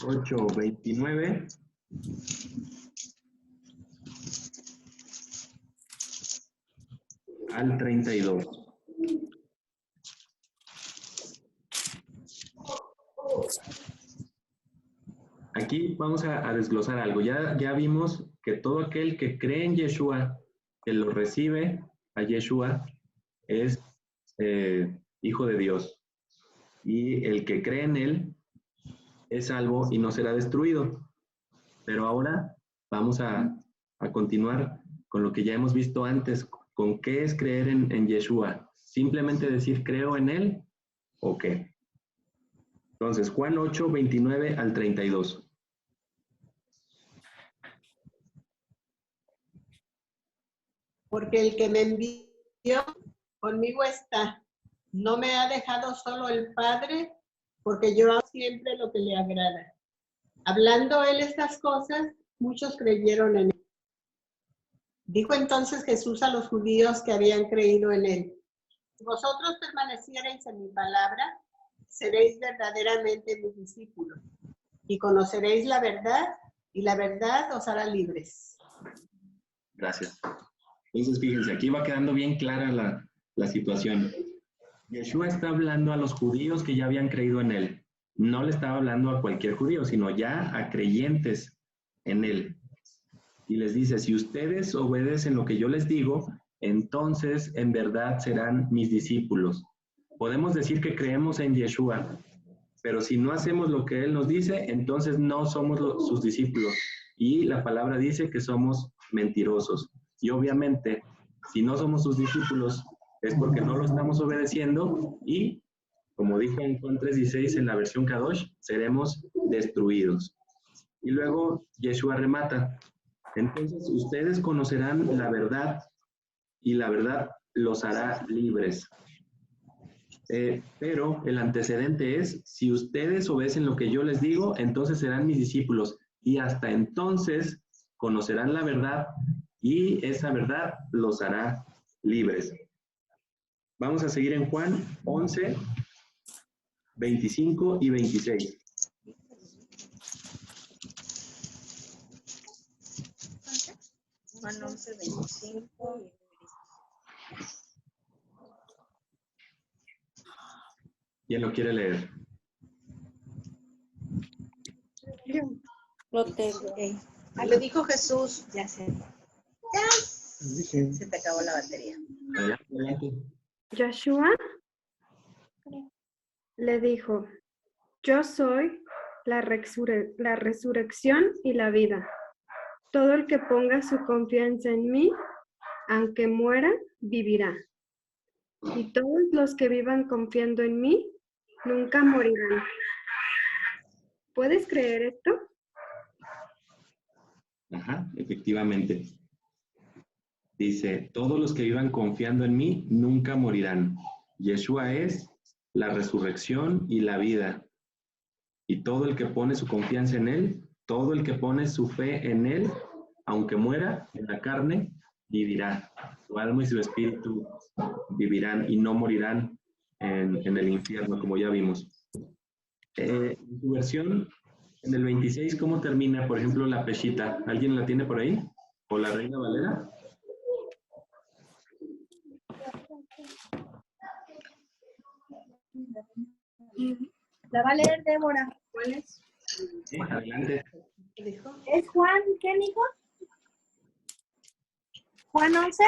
8:29. Al 32. Aquí vamos a desglosar algo. Ya vimos que todo aquel que cree en Yeshua, que lo recibe a Yeshua, es hijo de Dios. Y el que cree en él es salvo y no será destruido. Pero ahora vamos a continuar con lo que ya hemos visto antes. ¿Con qué es creer en Yeshua? ¿Simplemente decir creo en él o qué? Entonces, Juan 8:29 al 32. Porque el que me envió conmigo está. No me ha dejado solo el Padre, porque yo hago siempre lo que le agrada. Hablando él estas cosas, muchos creyeron en él. Dijo entonces Jesús a los judíos que habían creído en él: si vosotros permaneciereis en mi palabra, seréis verdaderamente mis discípulos. y conoceréis la verdad, y la verdad os hará libres. Gracias. Entonces, fíjense, aquí va quedando bien clara la situación. Yeshua está hablando a los judíos que ya habían creído en él. No le estaba hablando a cualquier judío, sino ya a creyentes en él. Y les dice, si ustedes obedecen lo que yo les digo, entonces en verdad serán mis discípulos. Podemos decir que creemos en Yeshua, pero si no hacemos lo que él nos dice, entonces no somos sus discípulos. Y la palabra dice que somos mentirosos. Y obviamente, si no somos sus discípulos, es porque no lo estamos obedeciendo y, como dijo en Juan 3:16 en la versión Kadosh, seremos destruidos. Y luego Yeshua remata. Entonces ustedes conocerán la verdad y la verdad los hará libres. Pero el antecedente es, si ustedes obedecen lo que yo les digo, entonces serán mis discípulos y hasta entonces conocerán la verdad y esa verdad los hará libres. Vamos a seguir en Juan 11, 25 y 26. Juan 11, 25 y ¿Quién lo quiere leer? Lo tengo. le dijo Jesús, ya sé. Se te acabó la batería. Adelante, adelante. Yeshua le dijo, yo soy la resurrección y la vida. Todo el que ponga su confianza en mí, aunque muera, vivirá. Y todos los que vivan confiando en mí, nunca morirán. ¿Puedes creer esto? Ajá, efectivamente. Dice, todos los que vivan confiando en mí nunca morirán. Yeshua es la resurrección y la vida. Y todo el que pone su confianza en él, todo el que pone su fe en él, aunque muera en la carne, vivirá. Su alma y su espíritu vivirán y no morirán en el infierno, como ya vimos. En su versión, en el 26, ¿cómo termina, por ejemplo, la peshita? ¿Alguien la tiene por ahí? ¿O la Reina Valera? La va a leer Débora. ¿Cuál es? Sí, adelante. ¿Es Juan? ¿Qué dijo? ¿Juan 11?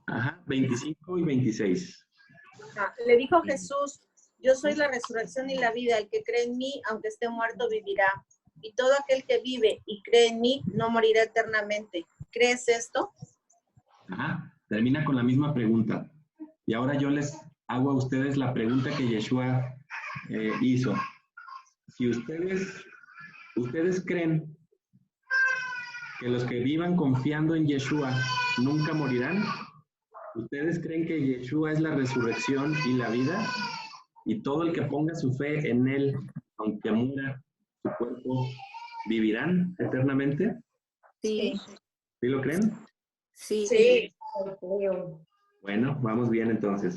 Ajá, 25 y 26. Le dijo Jesús, yo soy la resurrección y la vida, el que cree en mí, aunque esté muerto, vivirá. Y todo aquel que vive y cree en mí, no morirá eternamente. ¿Crees esto? Ajá, termina con la misma pregunta. Y ahora yo les hago a ustedes la pregunta que Yeshua hizo. Si ustedes creen que los que vivan confiando en Yeshua nunca morirán, ¿ustedes creen que Yeshua es la resurrección y la vida? Y todo el que ponga su fe en él, aunque muera su cuerpo, ¿vivirán eternamente? Sí. ¿Sí lo creen? Sí. Sí. Bueno, vamos bien entonces.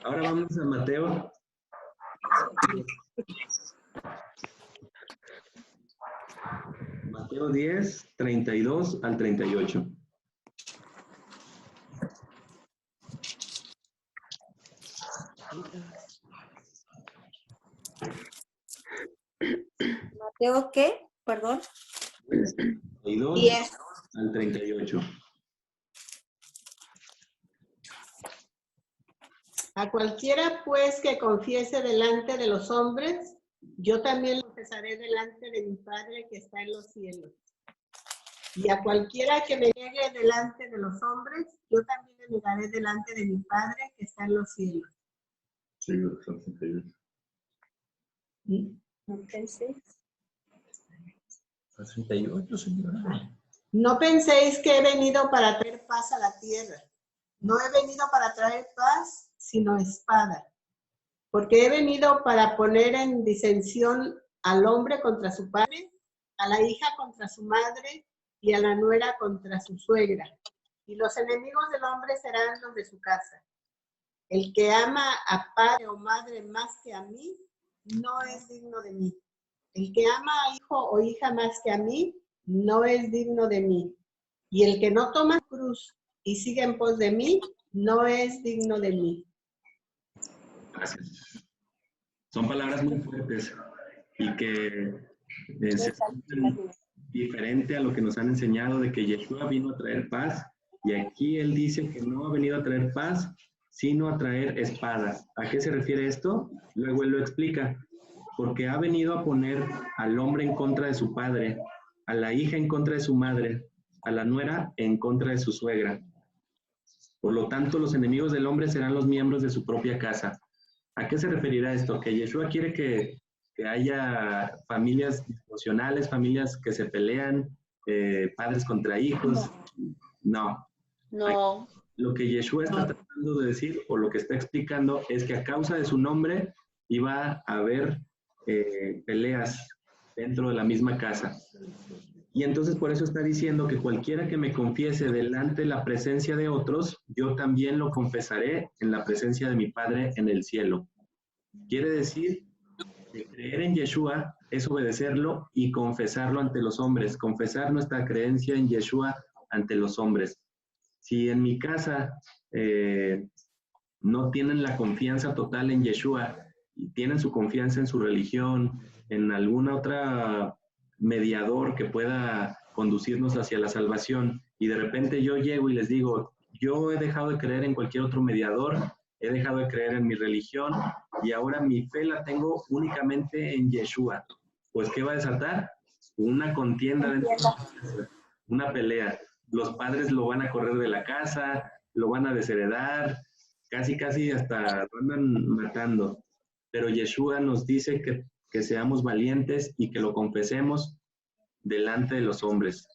Ahora vamos a Mateo. Mateo 10, 32 al 38. ¿Mateo qué? Perdón. 32 10. al 38. A cualquiera, pues, que confiese delante de los hombres, yo también lo confesaré delante de mi Padre que está en los cielos. Y a cualquiera que me niegue delante de los hombres, yo también le negaré delante de mi Padre que está en los cielos. Sí, son 38. ¿No penséis? 38, señora. No penséis que he venido para traer paz a la tierra. No he venido para traer paz, sino espada. Porque he venido para poner en disensión al hombre contra su padre, a la hija contra su madre y a la nuera contra su suegra. Y los enemigos del hombre serán los de su casa. El que ama a padre o madre más que a mí, no es digno de mí. El que ama a hijo o hija más que a mí, no es digno de mí. Y el que no toma cruz y sigue en pos de mí, no es digno de mí. Gracias. Son palabras muy fuertes y que se escuchan diferente a lo que nos han enseñado de que Yeshua vino a traer paz, y aquí él dice que no ha venido a traer paz, sino a traer espada. ¿A qué se refiere esto? Luego él lo explica. Porque ha venido a poner al hombre en contra de su padre, a la hija en contra de su madre, a la nuera en contra de su suegra. Por lo tanto, los enemigos del hombre serán los miembros de su propia casa. ¿A qué se referirá esto? ¿Que Yeshua quiere que haya familias disfuncionales, familias que se pelean, padres contra hijos? No. No. Lo que Yeshua está tratando de decir, o lo que está explicando, es que a causa de su nombre iba a haber peleas dentro de la misma casa. Y entonces por eso está diciendo que cualquiera que me confiese delante de la presencia de otros, yo también lo confesaré en la presencia de mi Padre en el cielo. Quiere decir que creer en Yeshua es obedecerlo y confesarlo ante los hombres, confesar nuestra creencia en Yeshua ante los hombres. Si en mi casa no tienen la confianza total en Yeshua y tienen su confianza en su religión, en alguna otra mediador que pueda conducirnos hacia la salvación, y de repente yo llego y les digo, yo he dejado de creer en cualquier otro mediador, he dejado de creer en mi religión y ahora mi fe la tengo únicamente en Yeshua, pues ¿qué va a desatar? Una contienda dentro de la casa, una pelea. Los padres lo van a correr de la casa, lo van a desheredar, casi hasta lo andan matando. Pero Yeshua nos dice que seamos valientes y que lo confesemos delante de los hombres.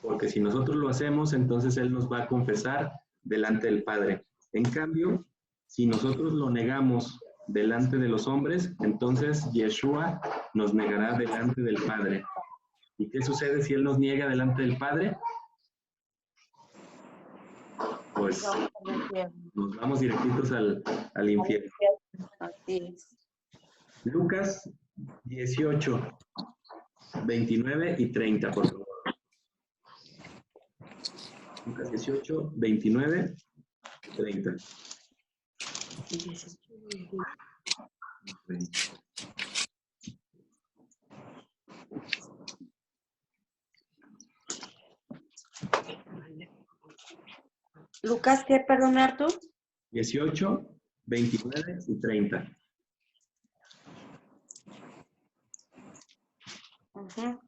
Porque si nosotros lo hacemos, entonces Él nos va a confesar delante del Padre. En cambio, si nosotros lo negamos delante de los hombres, entonces Yeshua nos negará delante del Padre. ¿Y qué sucede si Él nos niega delante del Padre? Pues nos vamos directitos al infierno. Lucas 18, 29 y 30, por favor. Lucas 18, 29, 30. Lucas, ¿qué, perdón, Artur? 18, 29 y 30. Uh-huh.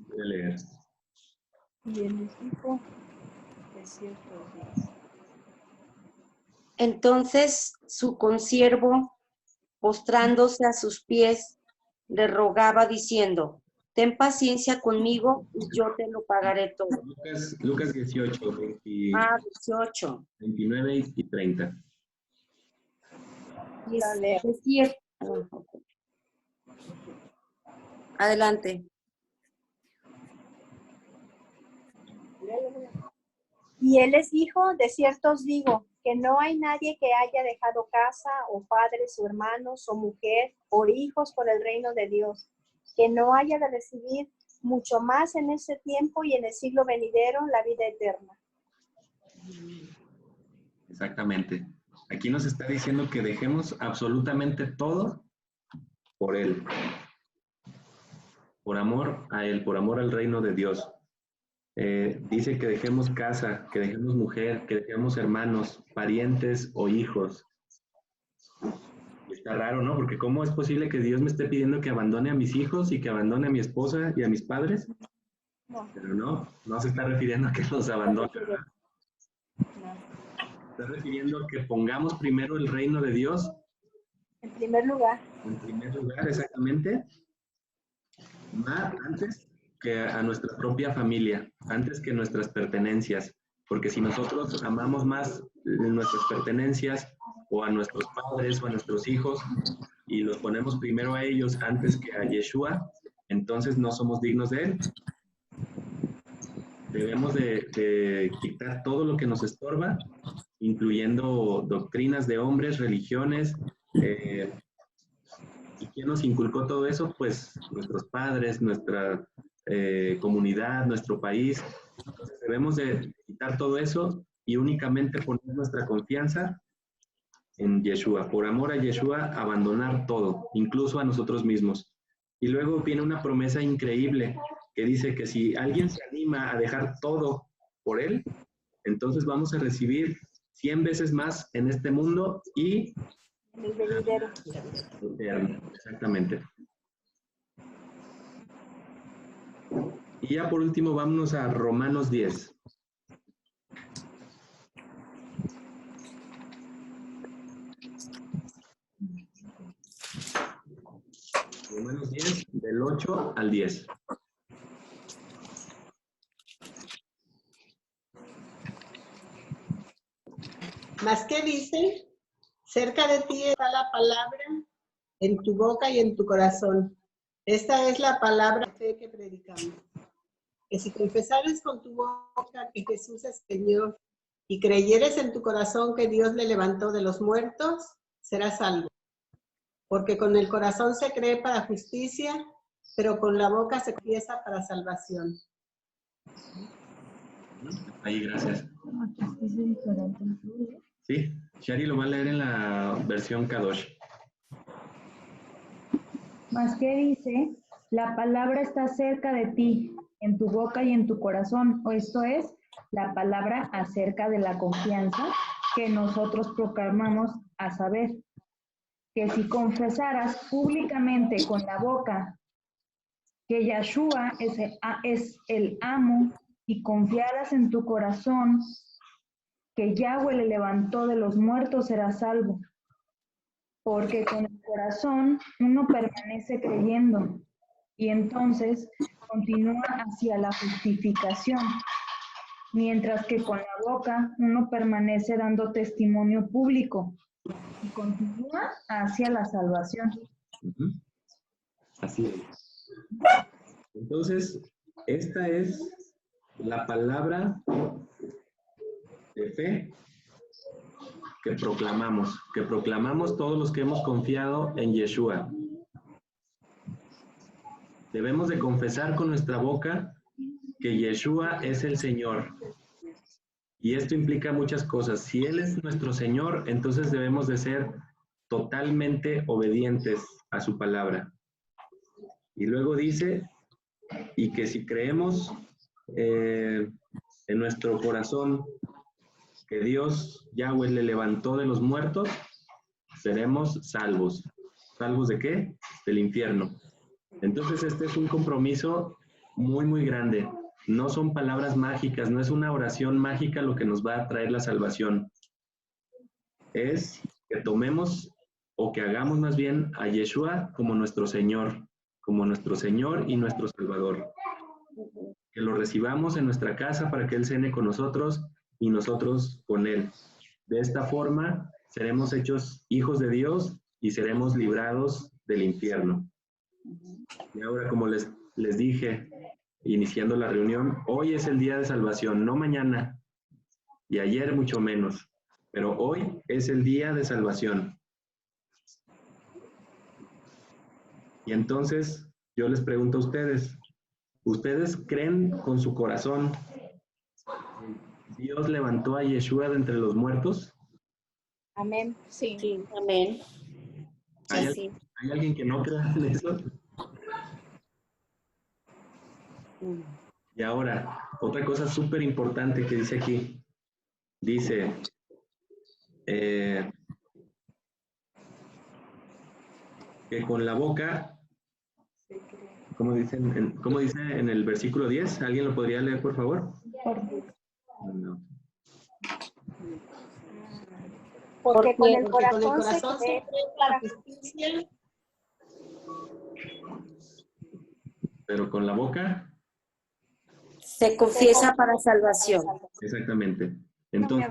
Voy a leer. Y él les dijo, de cierto Dios. Entonces su consiervo, postrándose a sus pies, le rogaba diciendo, ten paciencia conmigo y yo te lo pagaré todo. Lucas 18, 18. 29 y 30. Es cierto. Adelante. Y él les dijo, de cierto os digo, que no hay nadie que haya dejado casa, o padres, o hermanos, o mujer, o hijos por el reino de Dios, que no haya de recibir mucho más en este tiempo y en el siglo venidero la vida eterna. Exactamente. Aquí nos está diciendo que dejemos absolutamente todo por Él. Por amor a Él, por amor al reino de Dios. Dice que dejemos casa, que dejemos mujer, que dejemos hermanos, parientes o hijos. Y está raro, ¿no? Porque ¿cómo es posible que Dios me esté pidiendo que abandone a mis hijos y que abandone a mi esposa y a mis padres? No. Pero no se está refiriendo a que los abandone. Está refiriendo a que pongamos primero el reino de Dios. En primer lugar. En primer lugar, exactamente. Más antes que a nuestra propia familia, antes que nuestras pertenencias. Porque si nosotros amamos más nuestras pertenencias o a nuestros padres o a nuestros hijos y los ponemos primero a ellos antes que a Yeshua, entonces no somos dignos de Él. Debemos de quitar todo lo que nos estorba, incluyendo doctrinas de hombres, religiones, y ¿quién nos inculcó todo eso? Pues nuestros padres, nuestra comunidad, nuestro país. Entonces debemos de quitar todo eso y únicamente poner nuestra confianza en Yeshua. Por amor a Yeshua, abandonar todo, incluso a nosotros mismos. Y luego viene una promesa increíble que dice que si alguien se anima a dejar todo por él, entonces vamos a recibir 100 veces más en este mundo y En el venidero. exactamente. Y ya por último, vámonos a Romanos 10. Romanos 10, del 8 al 10. ¿Más qué dice? Cerca de ti está la palabra, en tu boca y en tu corazón. Esta es la palabra de fe que predicamos. Que si confesares con tu boca que Jesús es Señor y creyeres en tu corazón que Dios le levantó de los muertos, serás salvo. Porque con el corazón se cree para justicia, pero con la boca se confiesa para salvación. Ahí, gracias. Sí, Shari lo va a leer en la versión Kadosh. Mas que dice, la palabra está cerca de ti, en tu boca y en tu corazón. O esto es, la palabra acerca de la confianza que nosotros proclamamos, a saber, que si confesaras públicamente con la boca que Yeshua es el amo y confiaras en tu corazón que Yahweh le levantó de los muertos, serás salvo. Porque con el corazón uno permanece creyendo y entonces continúa hacia la justificación, mientras que con la boca uno permanece dando testimonio público y continúa hacia la salvación. Así es. Entonces, esta es la palabra de fe que proclamamos todos los que hemos confiado en Yeshua. Debemos de confesar con nuestra boca que Yeshua es el Señor. Y esto implica muchas cosas. Si Él es nuestro Señor, entonces debemos de ser totalmente obedientes a su palabra. Y luego dice, y que si creemos en nuestro corazón que Dios, Yahweh, le levantó de los muertos, seremos salvos. ¿Salvos de qué? Del infierno. Entonces este es un compromiso muy, muy grande. No son palabras mágicas, no es una oración mágica lo que nos va a traer la salvación. Es que tomemos, o que hagamos más bien, a Yeshua como nuestro Señor y nuestro Salvador. Que lo recibamos en nuestra casa para que Él cene con nosotros y nosotros con Él. De esta forma seremos hechos hijos de Dios y seremos librados del infierno. Y ahora, como les dije, iniciando la reunión, hoy es el día de salvación, no mañana, y ayer mucho menos, pero hoy es el día de salvación. Y entonces, yo les pregunto a ustedes, ¿ustedes creen con su corazón que Dios levantó a Yeshua de entre los muertos? Amén. Sí. Amén. ¿Hay alguien que no crea en eso? Y ahora, otra cosa súper importante que dice aquí. Dice, que con la boca, ¿cómo dice en el versículo 10? ¿Alguien lo podría leer, por favor? No. Porque con el corazón se cree para justicia. Pero con la boca se confiesa para salvación. Exactamente. Entonces,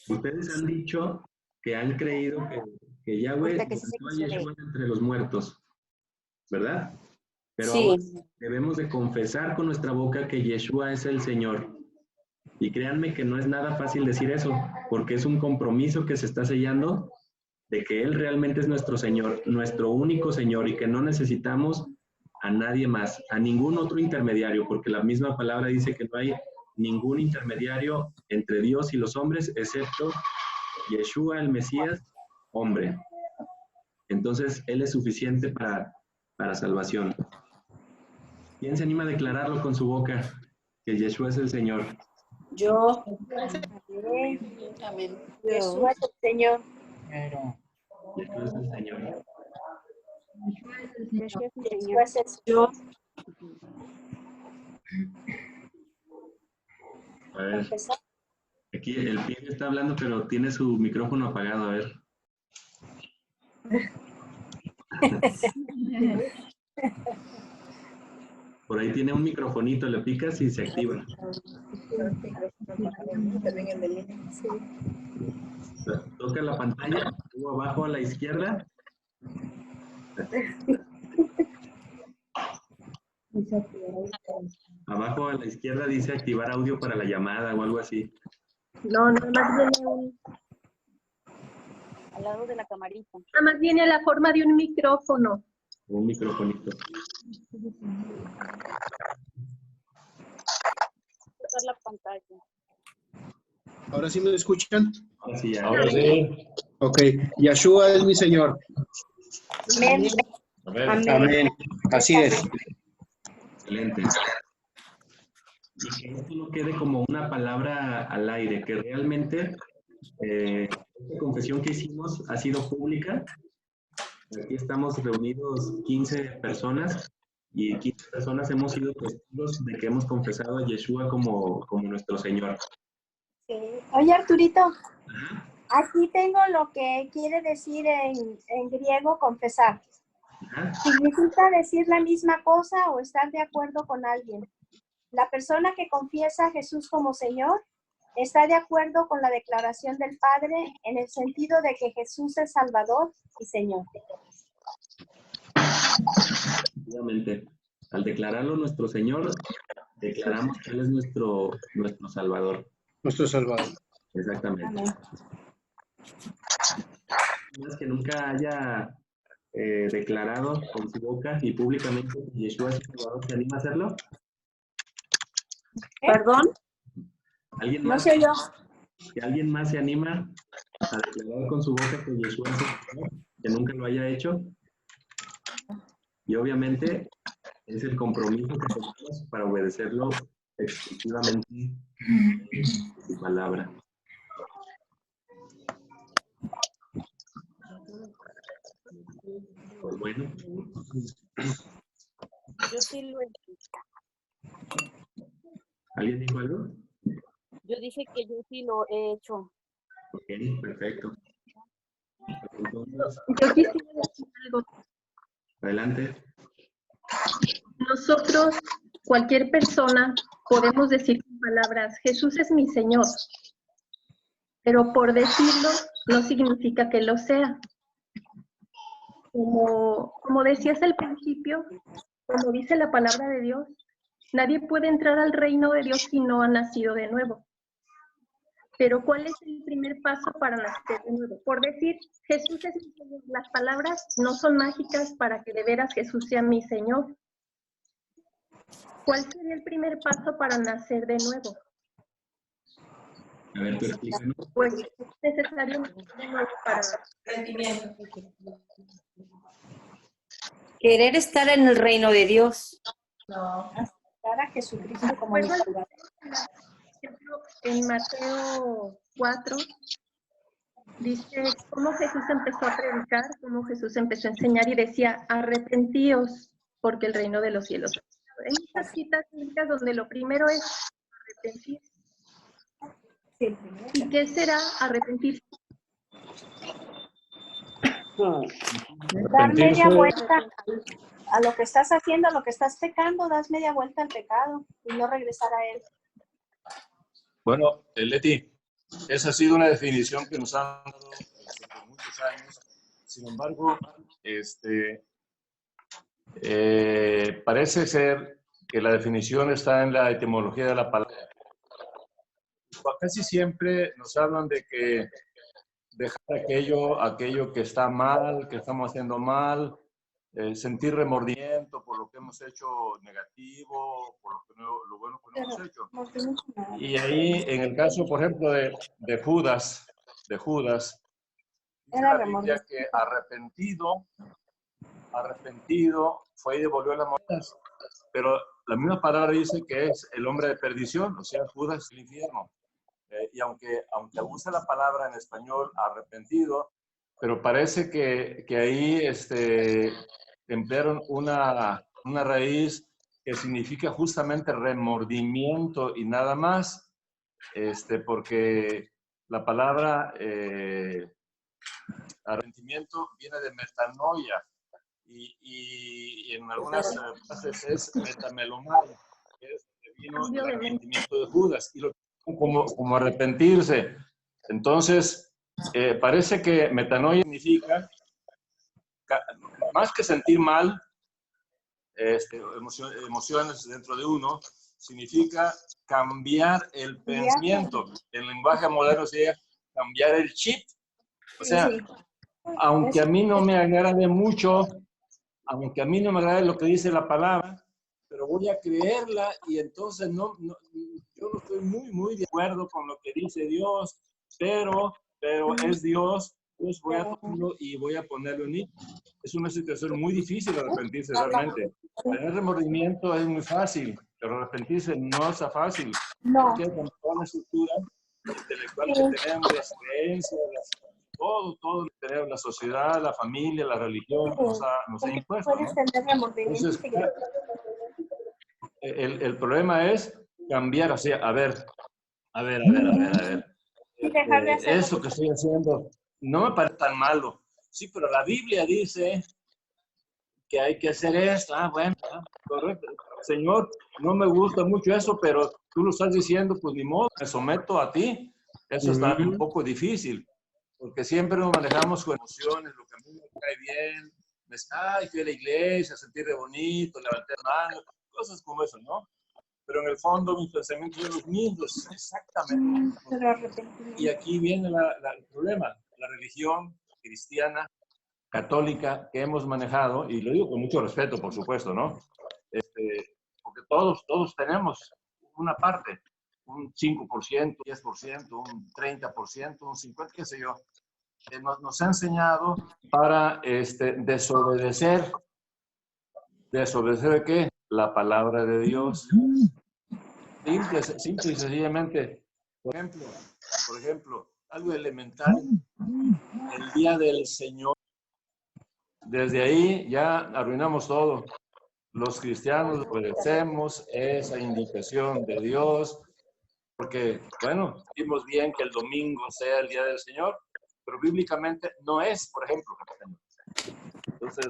ustedes han dicho que han creído que Yahweh levantó a Yeshua entre los muertos, ¿verdad? Pero sí. ahora debemos de confesar con nuestra boca que Yeshua es el Señor. Y créanme que no es nada fácil decir eso, porque es un compromiso que se está sellando de que Él realmente es nuestro Señor, nuestro único Señor, y que no necesitamos a nadie más, a ningún otro intermediario, porque la misma palabra dice que no hay ningún intermediario entre Dios y los hombres, excepto Yeshua, el Mesías, hombre. Entonces, Él es suficiente para salvación. ¿Quién se anima a declararlo con su boca? Que Yeshua es el Señor. Yo. Amén. Yeshua es el Señor. Pero, Yeshua es el Señor. Yeshua es el Señor. A ver, aquí el pibe está hablando, pero tiene su micrófono apagado, a ver. Por ahí tiene un microfonito, le picas y se activa. Toca la pantalla, luego abajo a la izquierda. Abajo a la izquierda dice activar audio para la llamada o algo así. No, nada más viene al lado de la camarita. Nada más viene a la forma de un micrófono. Un microfonito. Pasar la pantalla. ¿Ahora sí me escuchan? Sí, ahora sí. Ok. Yeshua es mi Señor. Amén. Amén. Amén. Así es. Excelente. Y que esto no quede como una palabra al aire, que realmente esta confesión que hicimos ha sido pública. Aquí estamos reunidos 15 personas y 15 personas hemos sido testigos de que hemos confesado a Yeshua como nuestro Señor. Sí. Oye, Arturito, aquí tengo lo que quiere decir en griego confesar. ¿Significa decir la misma cosa o estar de acuerdo con alguien? La persona que confiesa a Jesús como Señor está de acuerdo con la declaración del Padre en el sentido de que Jesús es Salvador y Señor. Efectivamente, al declararlo nuestro Señor, declaramos que Él es nuestro Salvador. Nuestro Salvador. Exactamente. Más que nunca haya declarado con su boca y públicamente que Yeshua es su Salvador, ¿se anima a hacerlo? ¿Perdón? ¿Alguien No más? sé yo. ¿Que alguien más se anima a declarar con su boca que Yeshua es su Salvador, que nunca lo haya hecho? Y obviamente es el compromiso que tenemos para obedecerlo exclusivamente en su palabra. Pues bueno. Yo sí lo he hecho. ¿Alguien dijo algo? Yo dije que yo sí lo he hecho. Ok, perfecto. Entonces, Yo quisiera decir algo. adelante. Nosotros, cualquier persona, podemos decir con palabras, Jesús es mi Señor. Pero por decirlo no significa que lo sea. Como decías al principio, como dice la palabra de Dios, nadie puede entrar al reino de Dios si no ha nacido de nuevo. Pero ¿cuál es el primer paso para nacer de nuevo? Por decir, Jesús es mi Señor. Las palabras no son mágicas para que de veras Jesús sea mi Señor. ¿Cuál sería el primer paso para nacer de nuevo? A ver, tú explícanos. Pues es necesario nacer de nuevo para sentimiento. Querer estar en el reino de Dios. No. Aceptar a Jesucristo como mi Salvador. Por ejemplo, en Mateo 4 dice cómo Jesús empezó a predicar, cómo Jesús empezó a enseñar y decía, arrepentíos porque el reino de los cielos. Hay muchas citas bíblicas donde lo primero es arrepentirse. ¿Y qué será arrepentirse? Dar media vuelta a lo que estás haciendo, a lo que estás pecando, das media vuelta al pecado y no regresar a él. Bueno, Leti, esa ha sido una definición que nos han dado por muchos años. Sin embargo, parece ser que la definición está en la etimología de la palabra. Casi siempre nos hablan de dejar aquello que está mal, que estamos haciendo mal, sentir remordimiento por lo que hemos hecho negativo, por lo bueno que no hemos hecho. Y ahí, en el caso, por ejemplo, de Judas, dice la Biblia que arrepentido fue y devolvió las monedas. Pero la misma palabra dice que es el hombre de perdición, o sea, Judas es el infierno. Y aunque usa la palabra en español arrepentido, pero parece que ahí emplearon una raíz que significa justamente remordimiento y nada más, porque la palabra arrepentimiento viene de metanoia y en algunas frases es metamelomai, que es que vino el arrepentimiento de Judas, y lo como arrepentirse. Entonces, parece que metanoia significa, más que sentir mal, emociones dentro de uno, significa cambiar el pensamiento. En lenguaje moderno sería cambiar el chip. O sea, aunque a mí no me agrade mucho, aunque a mí no me agrade lo que dice la palabra, pero voy a creerla y entonces yo no estoy muy de acuerdo con lo que dice Dios, pero es Dios, pues voy a tomarlo y voy a ponerlo en mí. Es una situación muy difícil arrepentirse realmente. Tener remordimiento es muy fácil, pero arrepentirse no es fácil. Porque con toda la estructura intelectual que tenemos, las creencias, todo lo que tenemos, la sociedad, la familia, la religión, nos ha impuesto, ¿no? Entonces, el problema es cambiar, o sea, a ver. Eso que estoy haciendo no me parece tan malo. Sí, pero la Biblia dice que hay que hacer esto. Bueno, correcto. Señor, no me gusta mucho eso, pero tú lo estás diciendo, pues ni modo, me someto a ti. Eso está un poco difícil, porque siempre nos manejamos con emociones, lo que a mí me cae bien, fui a la iglesia, sentí re bonito, levanté manos, cosas como eso, ¿no? Pero en el fondo mis pensamientos son los mismos, exactamente. Y aquí viene el problema, la religión cristiana, católica que hemos manejado, y lo digo con mucho respeto, por supuesto, ¿no? Porque todos tenemos una parte, un 5%, 10%, un 30%, un 50%, qué sé yo, que nos ha enseñado para desobedecer. ¿Desobedecer de qué? La palabra de Dios. Simple y sencillamente. Por ejemplo, algo elemental, el día del Señor. Desde ahí ya arruinamos todo. Los cristianos obedecemos esa indicación de Dios, porque, bueno, decimos bien que el domingo sea el día del Señor, pero bíblicamente no es, por ejemplo. Entonces,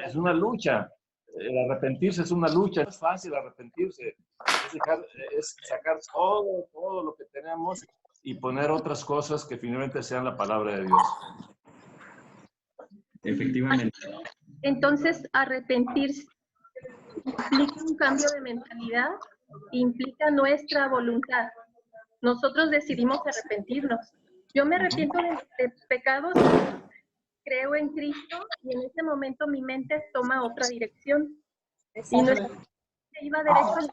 es una lucha. El arrepentirse es una lucha. No es fácil arrepentirse. Es sacar todo lo que tenemos y poner otras cosas que finalmente sean la palabra de Dios. Efectivamente. Entonces, arrepentirse implica un cambio de mentalidad, implica nuestra voluntad. Nosotros decidimos arrepentirnos. Yo me arrepiento de pecados, creo en Cristo y en ese momento mi mente toma otra dirección. Y no iba derecho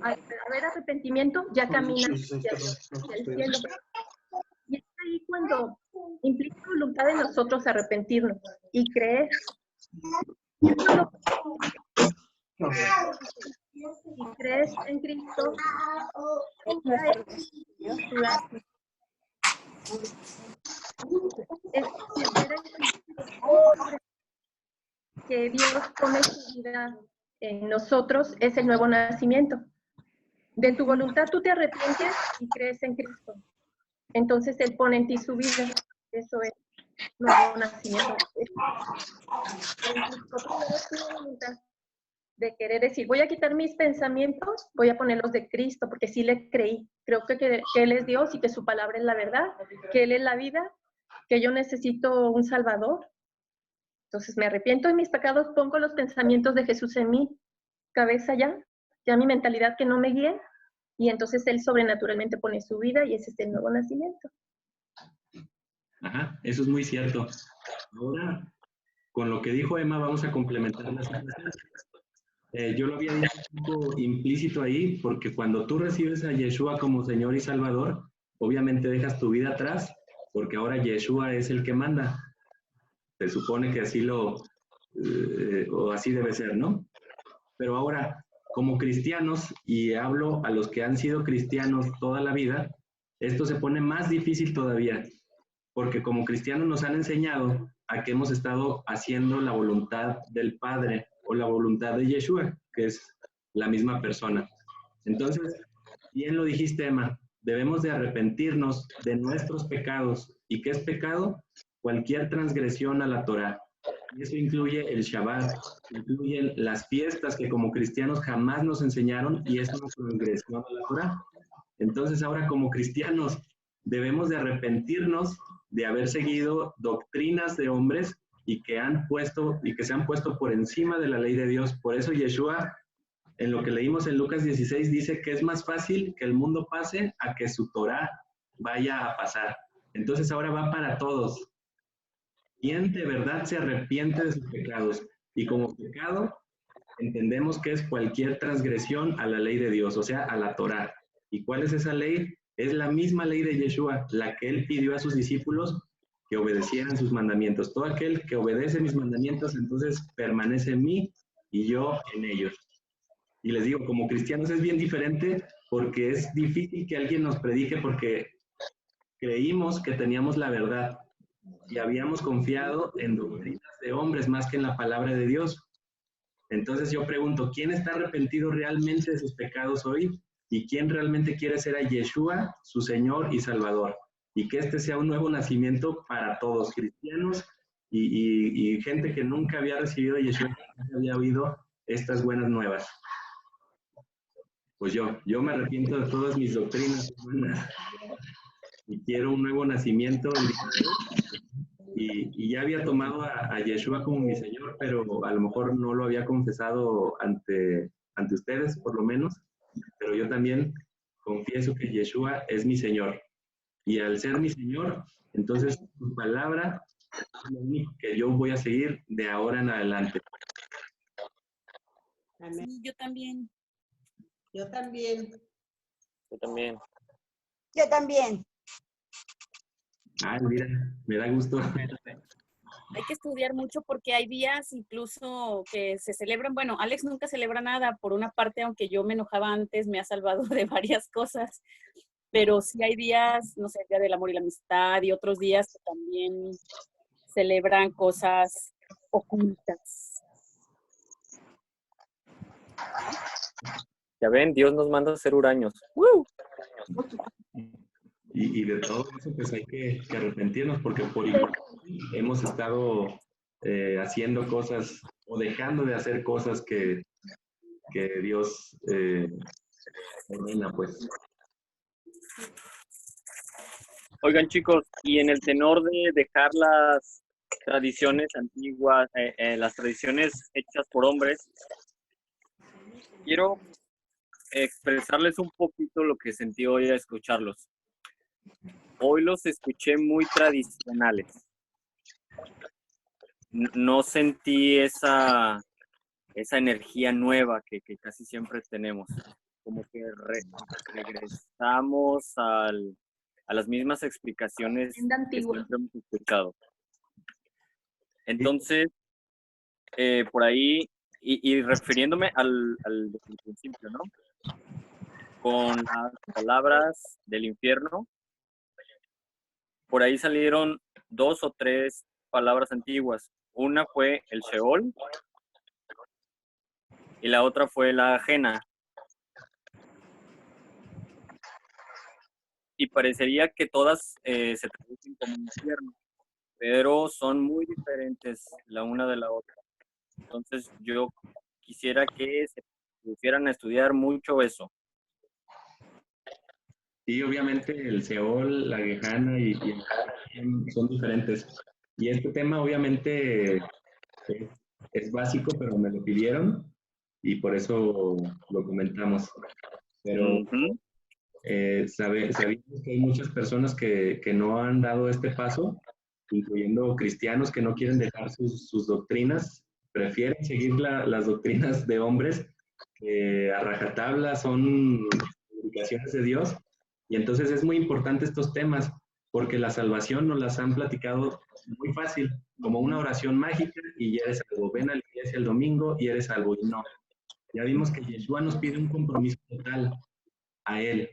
al haber arrepentimiento, ya camina hacia el cielo. Y es ahí cuando implica voluntad de nosotros arrepentirnos y creer. Y crees en Cristo, que Dios pone su vida en nosotros es el nuevo nacimiento. De tu voluntad tú te arrepientes y crees en Cristo. Entonces Él pone en ti su vida. Eso es nuevo nacimiento. De querer decir, voy a quitar mis pensamientos, voy a ponerlos de Cristo, porque sí le creí. Creo que Él es Dios y que su palabra es la verdad, que Él es la vida, que yo necesito un Salvador. Entonces me arrepiento de mis pecados, pongo los pensamientos de Jesús en mi cabeza ya mi mentalidad que no me guíe, y entonces Él sobrenaturalmente pone su vida y ese es el nuevo nacimiento. Ajá, eso es muy cierto. Ahora, con lo que dijo Emma, vamos a complementar las situaciones. Yo lo había dicho un poco implícito ahí, porque cuando tú recibes a Yeshua como Señor y Salvador, obviamente dejas tu vida atrás, porque ahora Yeshua es el que manda. Se supone que así o así debe ser, ¿no? Pero ahora, como cristianos, y hablo a los que han sido cristianos toda la vida, esto se pone más difícil todavía, porque como cristianos nos han enseñado a que hemos estado haciendo la voluntad del Padre o la voluntad de Yeshua, que es la misma persona. Entonces, bien lo dijiste, Emma, debemos de arrepentirnos de nuestros pecados. ¿Y qué es pecado? Cualquier transgresión a la Torá. Y eso incluye el Shabbat, incluye las fiestas que como cristianos jamás nos enseñaron y es una transgresión a la Torá. Entonces, ahora como cristianos debemos de arrepentirnos de haber seguido doctrinas de hombres y que se han puesto por encima de la ley de Dios. Por eso Yeshua, en lo que leímos en Lucas 16, dice que es más fácil que el mundo pase a que su Torá vaya a pasar. Entonces ahora va para todos. ¿Quién de verdad se arrepiente de sus pecados? Y como pecado entendemos que es cualquier transgresión a la ley de Dios, o sea, a la Torá. ¿Y cuál es esa ley? Es la misma ley de Yeshua, la que él pidió a sus discípulos que obedecieran sus mandamientos. Todo aquel que obedece mis mandamientos, entonces permanece en mí y yo en ellos. Y les digo, como cristianos es bien diferente porque es difícil que alguien nos predique porque creímos que teníamos la verdad y habíamos confiado en doctrinas de hombres más que en la palabra de Dios. Entonces yo pregunto, ¿quién está arrepentido realmente de sus pecados hoy? ¿Y quién realmente quiere ser a Yeshua, su Señor y Salvador? Y que este sea un nuevo nacimiento para todos, cristianos y gente que nunca había recibido a Yeshua, nunca había oído estas buenas nuevas. Pues yo me arrepiento de todas mis doctrinas humanas y quiero un nuevo nacimiento y ya había tomado a Yeshua como mi Señor, pero a lo mejor no lo había confesado ante ustedes, por lo menos, pero yo también confieso que Yeshua es mi Señor. Y al ser mi Señor, entonces su palabra es lo único que yo voy a seguir de ahora en adelante. Sí, yo también. Yo también. Yo también. Yo también. Ay, mira, me da gusto. Hay que estudiar mucho porque hay días incluso que se celebran, bueno, Alex nunca celebra nada, por una parte, aunque yo me enojaba antes, me ha salvado de varias cosas, pero sí hay días, no sé, el Día del Amor y la Amistad y otros días que también celebran cosas ocultas. Ya ven, Dios nos manda a ser huraños. Y de todo eso pues hay que arrepentirnos porque por igual hemos estado haciendo cosas o dejando de hacer cosas que Dios ordena, pues. Oigan, chicos, y en el tenor de dejar las tradiciones antiguas, las tradiciones hechas por hombres, quiero expresarles un poquito lo que sentí hoy a escucharlos. Hoy los escuché muy tradicionales. No sentí esa energía nueva que casi siempre tenemos. Como que regresamos a las mismas explicaciones que siempre hemos escuchado. Entonces, por ahí, y refiriéndome al principio, ¿no? Con las palabras del infierno, por ahí salieron 2 o 3 palabras antiguas. Una fue el Sheol y la otra fue la ajena. Y parecería que todas se traducen como infierno, pero son muy diferentes la una de la otra. Entonces yo quisiera que se pusieran a estudiar mucho eso. Sí, obviamente el Seol, la Gejana y el Harem son diferentes. Y este tema obviamente es básico, pero me lo pidieron y por eso lo comentamos. Pero sabemos que hay muchas personas que no han dado este paso incluyendo cristianos que no quieren dejar sus doctrinas, prefieren seguir las doctrinas de hombres que a rajatabla son indicaciones de Dios. Y entonces es muy importante estos temas, porque la salvación nos las han platicado muy fácil, como una oración mágica y ya eres salvo. Ven a la iglesia el domingo y eres salvo. Y no. Ya vimos que Yeshua nos pide un compromiso total a Él.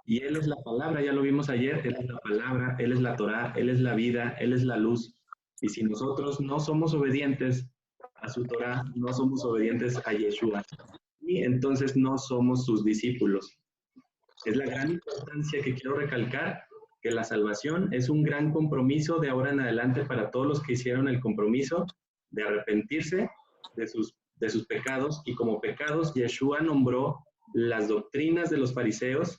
Y Él es la palabra, ya lo vimos ayer, Él es la palabra, Él es la Torá, Él es la vida, Él es la luz. Y si nosotros no somos obedientes a su Torá, no somos obedientes a Yeshua, y entonces no somos sus discípulos. Es la gran importancia que quiero recalcar, que la salvación es un gran compromiso de ahora en adelante para todos los que hicieron el compromiso de arrepentirse de sus pecados, y como pecados Yeshua nombró las doctrinas de los fariseos.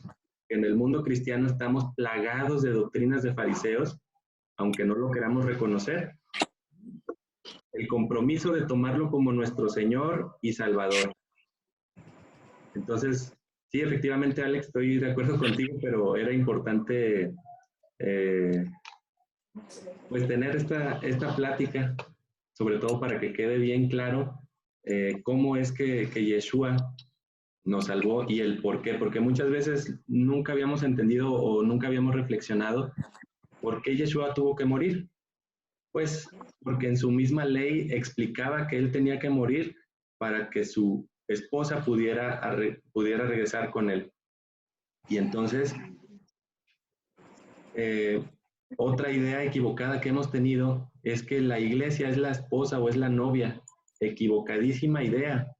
En el mundo cristiano estamos plagados de doctrinas de fariseos, aunque no lo queramos reconocer. El compromiso de tomarlo como nuestro Señor y Salvador. Entonces, sí, efectivamente, Alex, estoy de acuerdo contigo, pero era importante pues tener esta plática, sobre todo para que quede bien claro cómo es que Yeshua nos salvó y el por qué, porque muchas veces nunca habíamos entendido o nunca habíamos reflexionado por qué Yeshua tuvo que morir. Pues porque en su misma ley explicaba que él tenía que morir para que su esposa pudiera regresar con él. Y entonces, otra idea equivocada que hemos tenido es que la iglesia es la esposa o es la novia. Equivocadísima idea.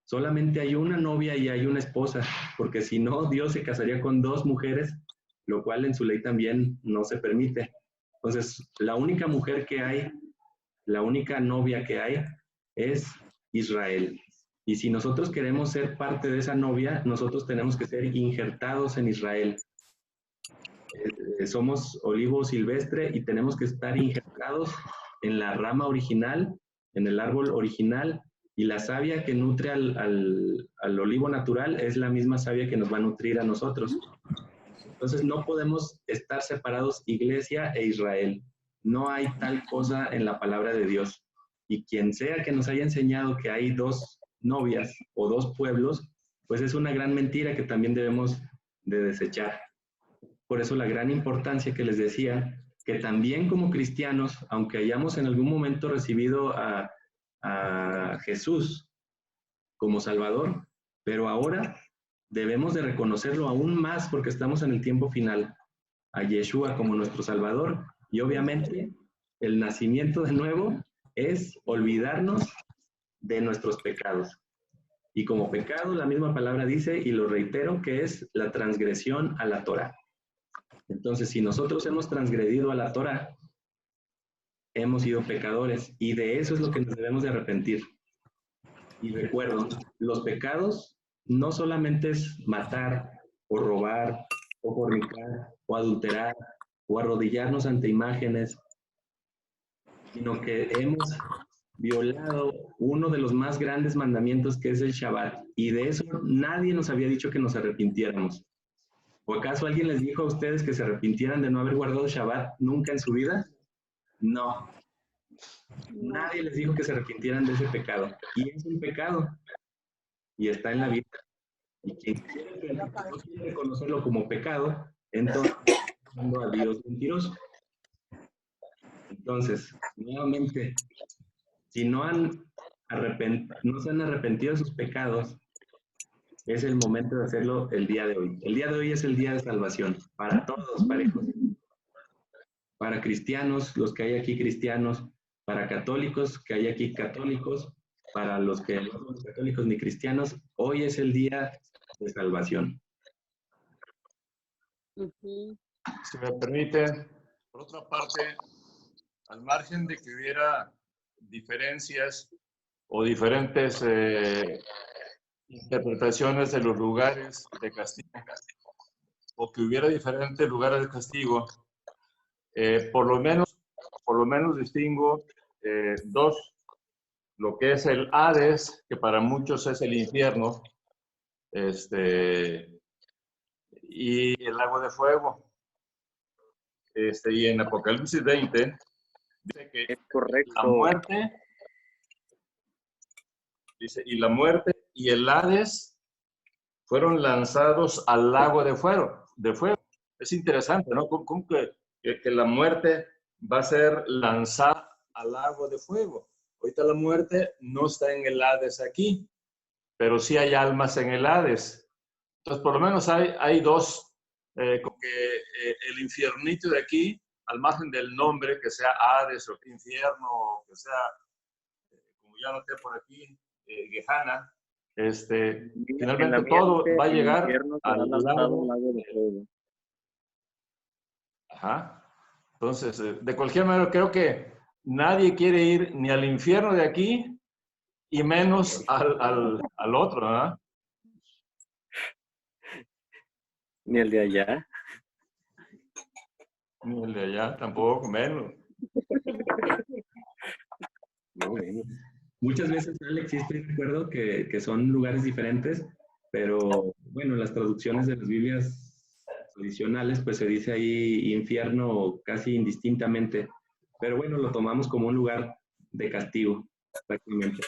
Solamente hay una novia y hay una esposa, porque si no, Dios se casaría con dos mujeres, lo cual en su ley también no se permite. Entonces, la única mujer que hay, la única novia que hay, es Israel. Y si nosotros queremos ser parte de esa novia, nosotros tenemos que ser injertados en Israel. Somos olivo silvestre y tenemos que estar injertados en la rama original, en el árbol original, y la savia que nutre al olivo natural es la misma savia que nos va a nutrir a nosotros. Entonces no podemos estar separados iglesia e Israel. No hay tal cosa en la palabra de Dios. Y quien sea que nos haya enseñado que hay dos novias o dos pueblos, pues es una gran mentira que también debemos de desechar. Por eso la gran importancia que les decía, que también como cristianos, aunque hayamos en algún momento recibido a Jesús como Salvador, pero ahora debemos de reconocerlo aún más porque estamos en el tiempo final, a Yeshua como nuestro Salvador, y obviamente el nacimiento de nuevo es olvidarnos de nuestros pecados. Y como pecado, la misma palabra dice, y lo reitero, que es la transgresión a la Torá. Entonces, si nosotros hemos transgredido a la Torá, hemos sido pecadores, y de eso es lo que nos debemos de arrepentir. Y recuerdo, los pecados no solamente es matar, o robar, o fornicar, o adulterar, o arrodillarnos ante imágenes, sino que hemos violado uno de los más grandes mandamientos, que es el Shabbat, y de eso nadie nos había dicho que nos arrepintiéramos. ¿O acaso alguien les dijo a ustedes que se arrepintieran de no haber guardado Shabbat nunca en su vida? No. Nadie les dijo que se arrepintieran de ese pecado. Y es un pecado. Y está en la Biblia. Y quien quiere reconocerlo como pecado, entonces está dando a Dios mentiroso. Entonces, nuevamente, si no se han arrepentido de sus pecados, es el momento de hacerlo el día de hoy. El día de hoy es el día de salvación para todos parejos. Para cristianos, los que hay aquí cristianos, para católicos, que hay aquí católicos, para los que no son católicos ni cristianos, hoy es el día de salvación. Si me permite, por otra parte, al margen de que hubiera diferencias o diferentes interpretaciones de los lugares de castigo, o que hubiera diferentes lugares de castigo, por lo menos distingo dos: lo que es el Hades, que para muchos es el infierno, y el lago de fuego. y en Apocalipsis 20 dice que Es correcto. la muerte, dice, y la muerte y el Hades fueron lanzados al lago de fuego. Es interesante, ¿no? ¿Cómo que la muerte va a ser lanzada al lago de fuego? Ahorita la muerte no está en el Hades aquí, pero sí hay almas en el Hades. Entonces, por lo menos hay dos, como que el infiernito de aquí, al margen del nombre, que sea Hades o infierno, o que sea, como ya noté por aquí, Gehenna, finalmente todo va a llegar al lago de fuego. Ajá. Entonces, de cualquier manera, creo que nadie quiere ir ni al infierno de aquí y menos al otro, ¿verdad? Ni el de allá. Ni el de allá tampoco, menos. No, bueno. Muchas veces, Alex, sí estoy de acuerdo que son lugares diferentes, pero bueno, en las traducciones de las Biblias tradicionales, pues se dice ahí infierno casi indistintamente, pero bueno, lo tomamos como un lugar de castigo, prácticamente.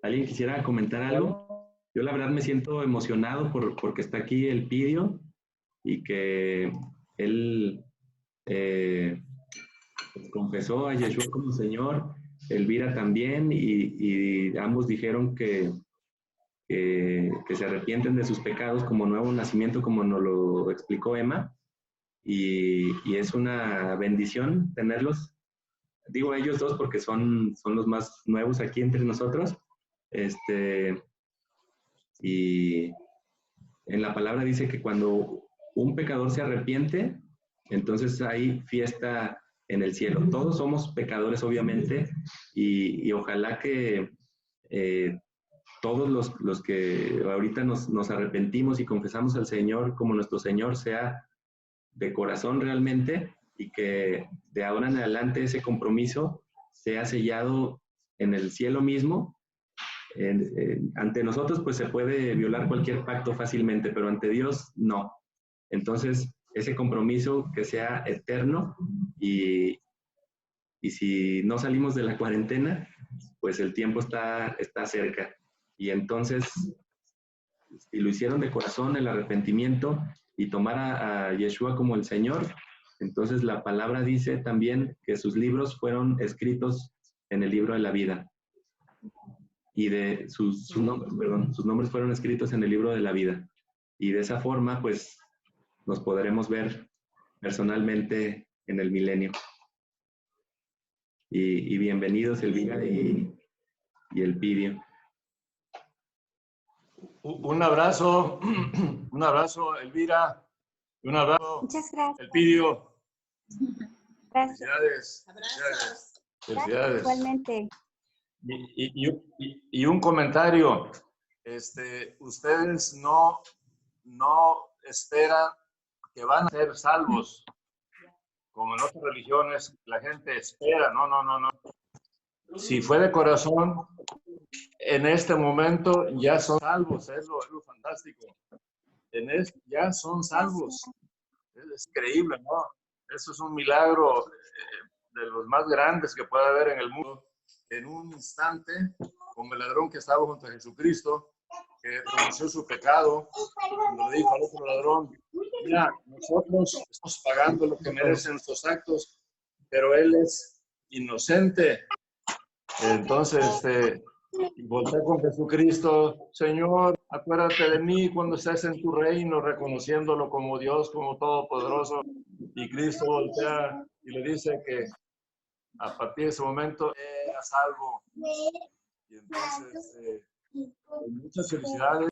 ¿Alguien quisiera comentar algo? Yo la verdad me siento emocionado porque está aquí el Pidio y que él confesó a Yeshua como Señor, Elvira también, y ambos dijeron que se arrepienten de sus pecados como nuevo nacimiento, como nos lo explicó Emma, y es una bendición tenerlos. Digo ellos dos porque son los más nuevos aquí entre nosotros. Y en la palabra dice que cuando un pecador se arrepiente, entonces hay fiesta en el cielo. Todos somos pecadores, obviamente, y ojalá que todos los que ahorita nos arrepentimos y confesamos al Señor como nuestro Señor sea de corazón realmente, y que de ahora en adelante ese compromiso sea sellado en el cielo mismo. Ante nosotros pues se puede violar cualquier pacto fácilmente, pero ante Dios no. Entonces ese compromiso que sea eterno, y si no salimos de la cuarentena, pues el tiempo está cerca. Y entonces, si lo hicieron de corazón, el arrepentimiento, y tomar a Yeshua como el Señor, entonces la palabra dice también que sus libros fueron escritos en el libro de la vida. Y de sus nombres fueron escritos en el libro de la vida. Y de esa forma, pues, nos podremos ver personalmente en el milenio. Y bienvenidos Elvira y el Pidio. Un abrazo, Elvira. Un abrazo. Muchas gracias. Elpidio. Gracias. Felicidades. Abrazos. Felicidades. Igualmente. Y un comentario. Ustedes no esperan que van a ser salvos. Como en otras religiones, la gente espera. No. Si fue de corazón, en este momento ya son salvos. Es lo fantástico. Ya son salvos. Es increíble, ¿no? Eso es un milagro de los más grandes que puede haber en el mundo. En un instante, como el ladrón que estaba junto a Jesucristo, que reconoció su pecado, cuando le dijo al otro ladrón: mira, nosotros estamos pagando lo que merecen nuestros actos, pero él es inocente. Entonces, voltea con Jesucristo: Señor, acuérdate de mí cuando estés en tu reino, reconociéndolo como Dios, como Todopoderoso. Y Cristo voltea y le dice que a partir de ese momento era salvo. Y entonces, muchas felicidades.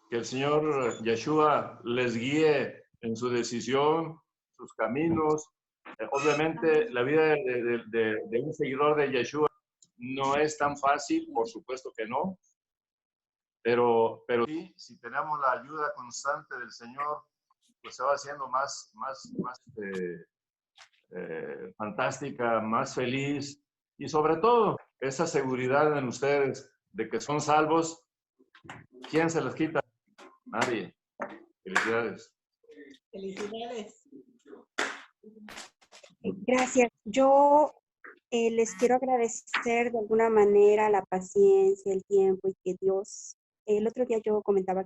Que el Señor Yeshua les guíe en su decisión, sus caminos. Obviamente, la vida de un seguidor de Yeshua no es tan fácil, por supuesto que no. Pero sí, si tenemos la ayuda constante del Señor, pues se va haciendo más fantástica, más feliz, y sobre todo esa seguridad en ustedes de que son salvos. ¿Quién se les quita? Mari, felicidades. Felicidades. Gracias. Yo les quiero agradecer de alguna manera la paciencia, el tiempo y que Dios, el otro día yo comentaba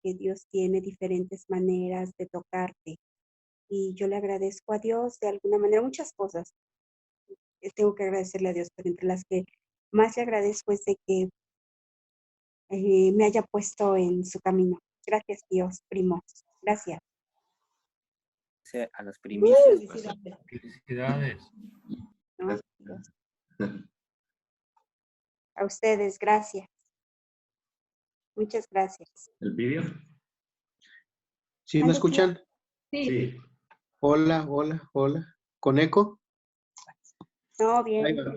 que Dios tiene diferentes maneras de tocarte y yo le agradezco a Dios de alguna manera muchas cosas. Tengo que agradecerle a Dios, pero entre las que más le agradezco es de que me haya puesto en su camino. Gracias, Dios, primos. Gracias. A las primicias. Felicidades. Felicidades. ¿No? A ustedes, gracias. Muchas gracias. ¿El vídeo? ¿Sí me escuchan? Sí. Hola, hola, hola. ¿Con eco? No, bien. Ahí va.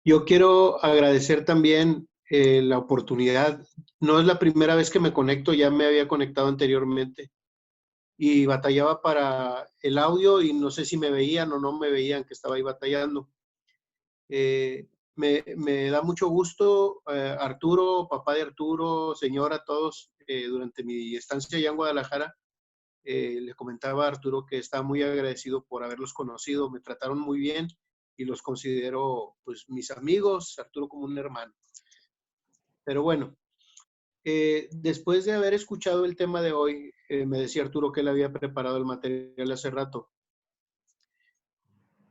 Yo quiero agradecer también la oportunidad. No es la primera vez que me conecto, ya me había conectado anteriormente y batallaba para el audio y no sé si me veían o no me veían que estaba ahí batallando. Me da mucho gusto, Arturo, papá de Arturo, señora, todos, durante mi estancia allá en Guadalajara, le comentaba a Arturo que estaba muy agradecido por haberlos conocido, me trataron muy bien y los considero pues mis amigos, Arturo como un hermano. Pero bueno, después de haber escuchado el tema de hoy, me decía Arturo que él había preparado el material hace rato.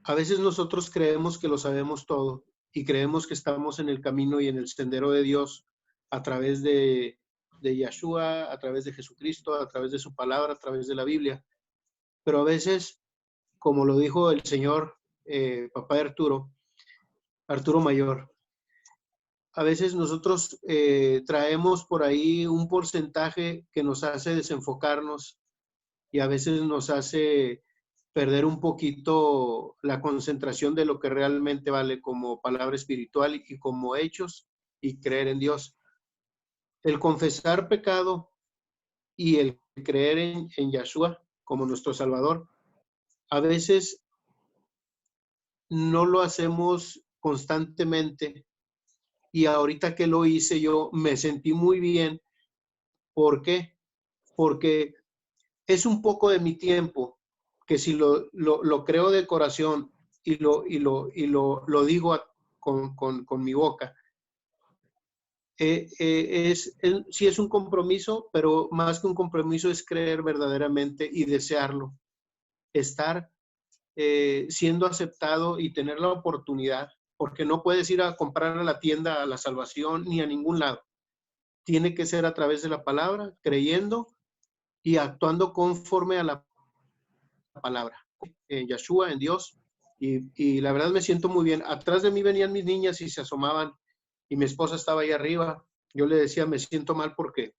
A veces nosotros creemos que lo sabemos todo y creemos que estamos en el camino y en el sendero de Dios a través de Yeshua, a través de Jesucristo, a través de su palabra, a través de la Biblia. Pero a veces, como lo dijo el señor papá de Arturo Mayor, a veces nosotros traemos por ahí un porcentaje que nos hace desenfocarnos y a veces nos hace perder un poquito la concentración de lo que realmente vale como palabra espiritual y como hechos y creer en Dios. El confesar pecado y el creer en Yeshua como nuestro Salvador, a veces no lo hacemos constantemente y ahorita que lo hice yo me sentí muy bien. ¿Por qué? Porque es un poco de mi tiempo que si lo creo de corazón y lo digo con mi boca, sí es un compromiso, pero más que un compromiso es creer verdaderamente y desearlo, estar siendo aceptado y tener la oportunidad, porque no puedes ir a comprar a la tienda a la salvación ni a ningún lado. Tiene que ser a través de la palabra, creyendo y actuando conforme a la palabra, en Yeshua, en Dios, y la verdad me siento muy bien. Atrás de mí venían mis niñas y se asomaban, y mi esposa estaba ahí arriba. Yo le decía, me siento mal porque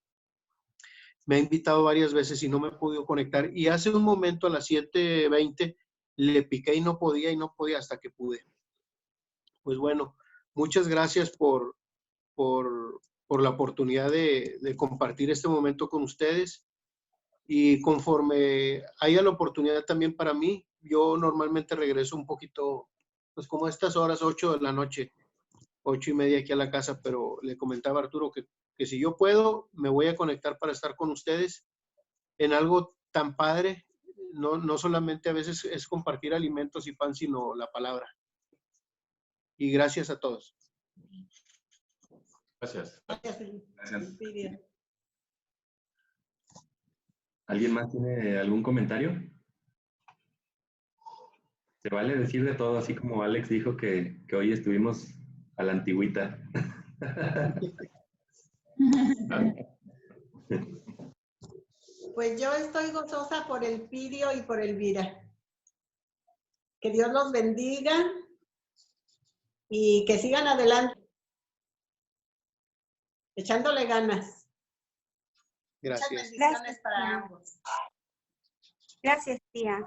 me ha invitado varias veces y no me he podido conectar, y hace un momento a las 7:20 le piqué y no podía hasta que pude. Pues bueno, muchas gracias por la oportunidad de compartir este momento con ustedes. Y conforme haya la oportunidad también para mí, yo normalmente regreso un poquito, pues como a estas horas, 8 de la noche, 8:30 aquí a la casa, pero le comentaba a Arturo que si yo puedo, me voy a conectar para estar con ustedes en algo tan padre. No solamente a veces es compartir alimentos y pan, sino la palabra. Y gracias a todos. Gracias. Gracias. ¿Alguien más tiene algún comentario? Se vale decir de todo, así como Alex dijo que hoy estuvimos a la antigüita. Pues yo estoy gozosa por el Pidio y por Elvira. Que Dios los bendiga y que sigan adelante, echándole ganas. Gracias. Muchas bendiciones para ambos. Gracias, tía.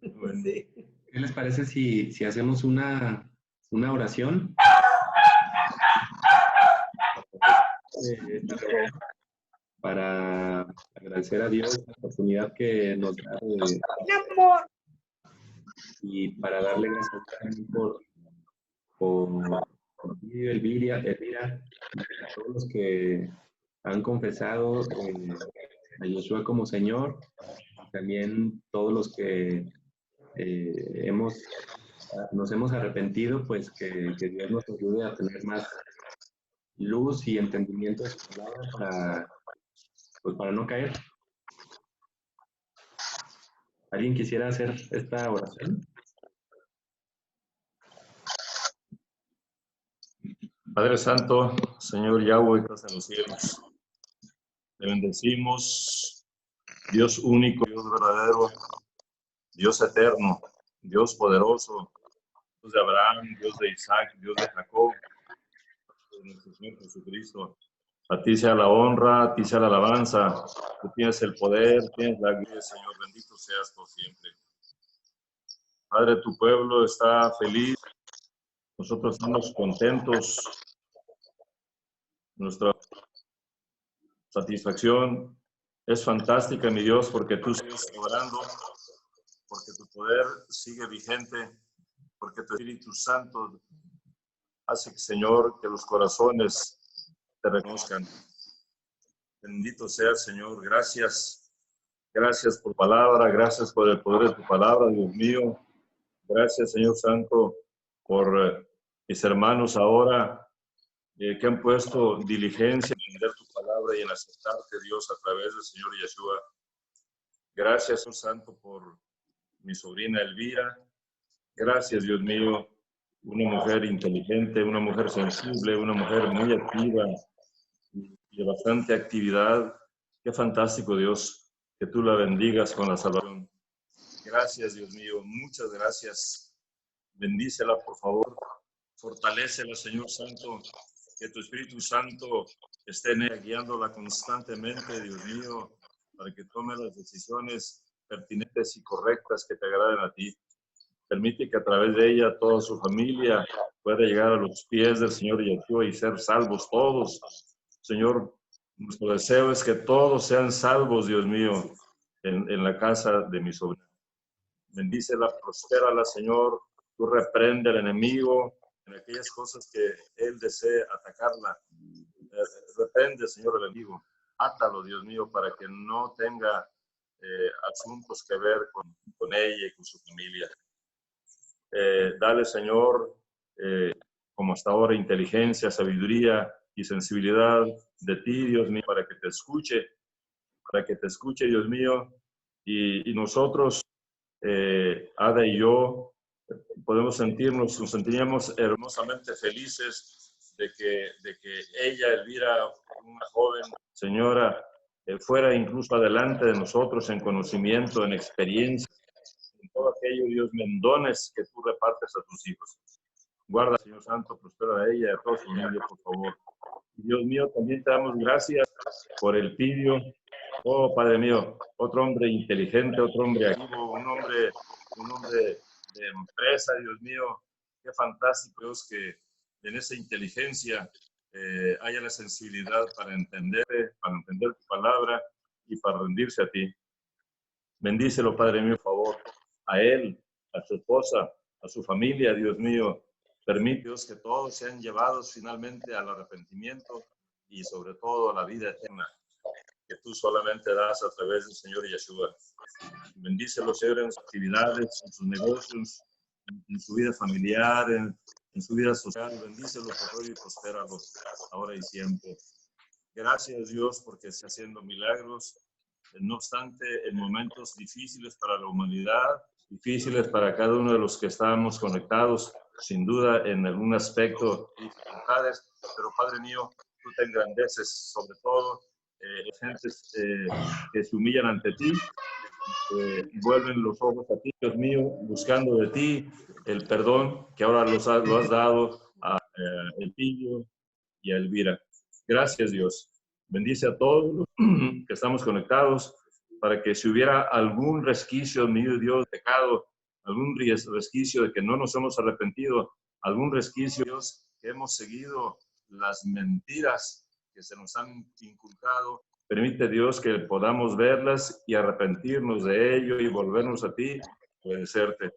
¿Qué les parece si hacemos una oración? Para agradecer a Dios la oportunidad que nos da y para darle gracias también por Y Elvira, a todos los que han confesado a Yeshua como Señor, también todos los que nos hemos arrepentido, pues que Dios nos ayude a tener más luz y entendimiento de su palabra para no caer. ¿Alguien quisiera hacer esta oración? Padre Santo, Señor Yahweh, que estás en los cielos, te bendecimos, Dios único, Dios verdadero, Dios eterno, Dios poderoso, Dios de Abraham, Dios de Isaac, Dios de Jacob, nuestro Señor Jesucristo. A ti sea la honra, a ti sea la alabanza, tú tienes el poder, tienes la gloria, Señor, bendito seas por siempre. Padre, tu pueblo está feliz, nosotros estamos contentos, nuestra satisfacción es fantástica, mi Dios, porque tú sigues obrando, porque tu poder sigue vigente, porque tu Espíritu Santo hace, Señor, que los corazones te reconozcan. Bendito sea el Señor. Gracias. Gracias por palabra. Gracias por el poder de tu palabra, Dios mío. Gracias, Señor Santo, por mis hermanos ahora que han puesto diligencia en entender tu palabra y en aceptarte, Dios, a través del Señor Yeshua. Gracias, Señor Santo, por mi sobrina Elvira. Gracias, Dios mío, una mujer inteligente, una mujer sensible, una mujer muy activa y de bastante actividad. Qué fantástico, Dios, que tú la bendigas con la salvación. Gracias, Dios mío, muchas gracias. Bendícela, por favor. Fortalécela, Señor Santo. Que tu Espíritu Santo esté en ella, guiándola constantemente, Dios mío, para que tome las decisiones pertinentes y correctas que te agraden a ti. Permite que a través de ella toda su familia pueda llegar a los pies del Señor Yeshua y ser salvos todos. Señor, nuestro deseo es que todos sean salvos, Dios mío, en la casa de mi sobrina. Bendícela, prospérala, Señor. Tú reprende al enemigo en aquellas cosas que él desee atacarla. Reprende, Señor, al enemigo. Átalo, Dios mío, para que no tenga asuntos que ver con ella y con su familia. Dale, Señor, como hasta ahora, inteligencia, sabiduría y sensibilidad de ti, Dios mío, para que te escuche, Dios mío, y nosotros, Ada y yo, nos sentiríamos hermosamente felices de que ella, Elvira, una joven señora, fuera incluso adelante de nosotros en conocimiento, en experiencia, en todo aquello, Dios, en dones que tú repartes a tus hijos. Guarda, Señor Santo, prospera a ella y a toda su familia, por favor. Dios mío, también te damos gracias por el Pidio. Oh, Padre mío, otro hombre inteligente, otro hombre activo, un hombre de empresa, Dios mío. Qué fantástico, Dios, que en esa inteligencia haya la sensibilidad para entender tu palabra y para rendirse a ti. Bendícelo, Padre mío, por favor, a él, a su esposa, a su familia, Dios mío. Permite, Dios, que todos sean llevados finalmente al arrepentimiento y sobre todo a la vida eterna que tú solamente das a través del Señor Yeshua. Bendícelo, Señor, en sus actividades, en sus negocios, en su vida familiar, en su vida social. Bendícelo, por favor, y prospéralo ahora y siempre. Gracias, Dios, porque está haciendo milagros. No obstante, en momentos difíciles para la humanidad, difíciles para cada uno de los que estamos conectados, sin duda en algún aspecto dificultades, pero Padre mío, tú te engrandeces sobre todo, gentes que se humillan ante ti, vuelven los ojos a ti, Dios mío, buscando de ti el perdón que ahora lo has dado a Elpidio y a Elvira. Gracias, Dios. Bendice a todos los que estamos conectados, para que si hubiera algún resquicio, mío Dios, de pecado, algún resquicio de que no nos hemos arrepentido, algún resquicio, Dios, que hemos seguido las mentiras que se nos han inculcado, permite, Dios, que podamos verlas y arrepentirnos de ello y volvernos a ti, obedecerte.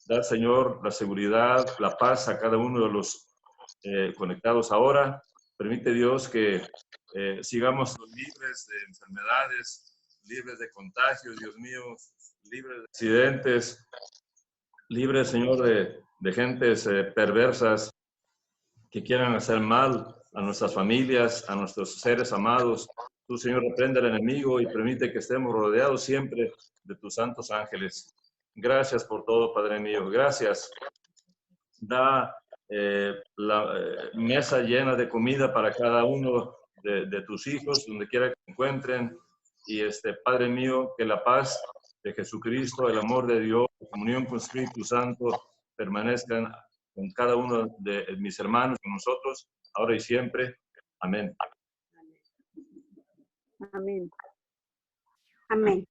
Da, Señor, la seguridad, la paz a cada uno de los conectados ahora. Permite Dios que sigamos libres de enfermedades, libres de contagios, Dios mío, libres de accidentes, libres, Señor, de gentes perversas que quieran hacer mal a nuestras familias, a nuestros seres amados. Tú, Señor, reprende al enemigo y permite que estemos rodeados siempre de tus santos ángeles. Gracias por todo, Padre mío. Gracias. Da la mesa llena de comida para cada uno de tus hijos, donde quiera que se encuentren. Y Padre mío, que la paz de Jesucristo, el amor de Dios, la comunión con Espíritu Santo permanezcan con cada uno de mis hermanos, con nosotros, ahora y siempre. Amén. Amén. Amén.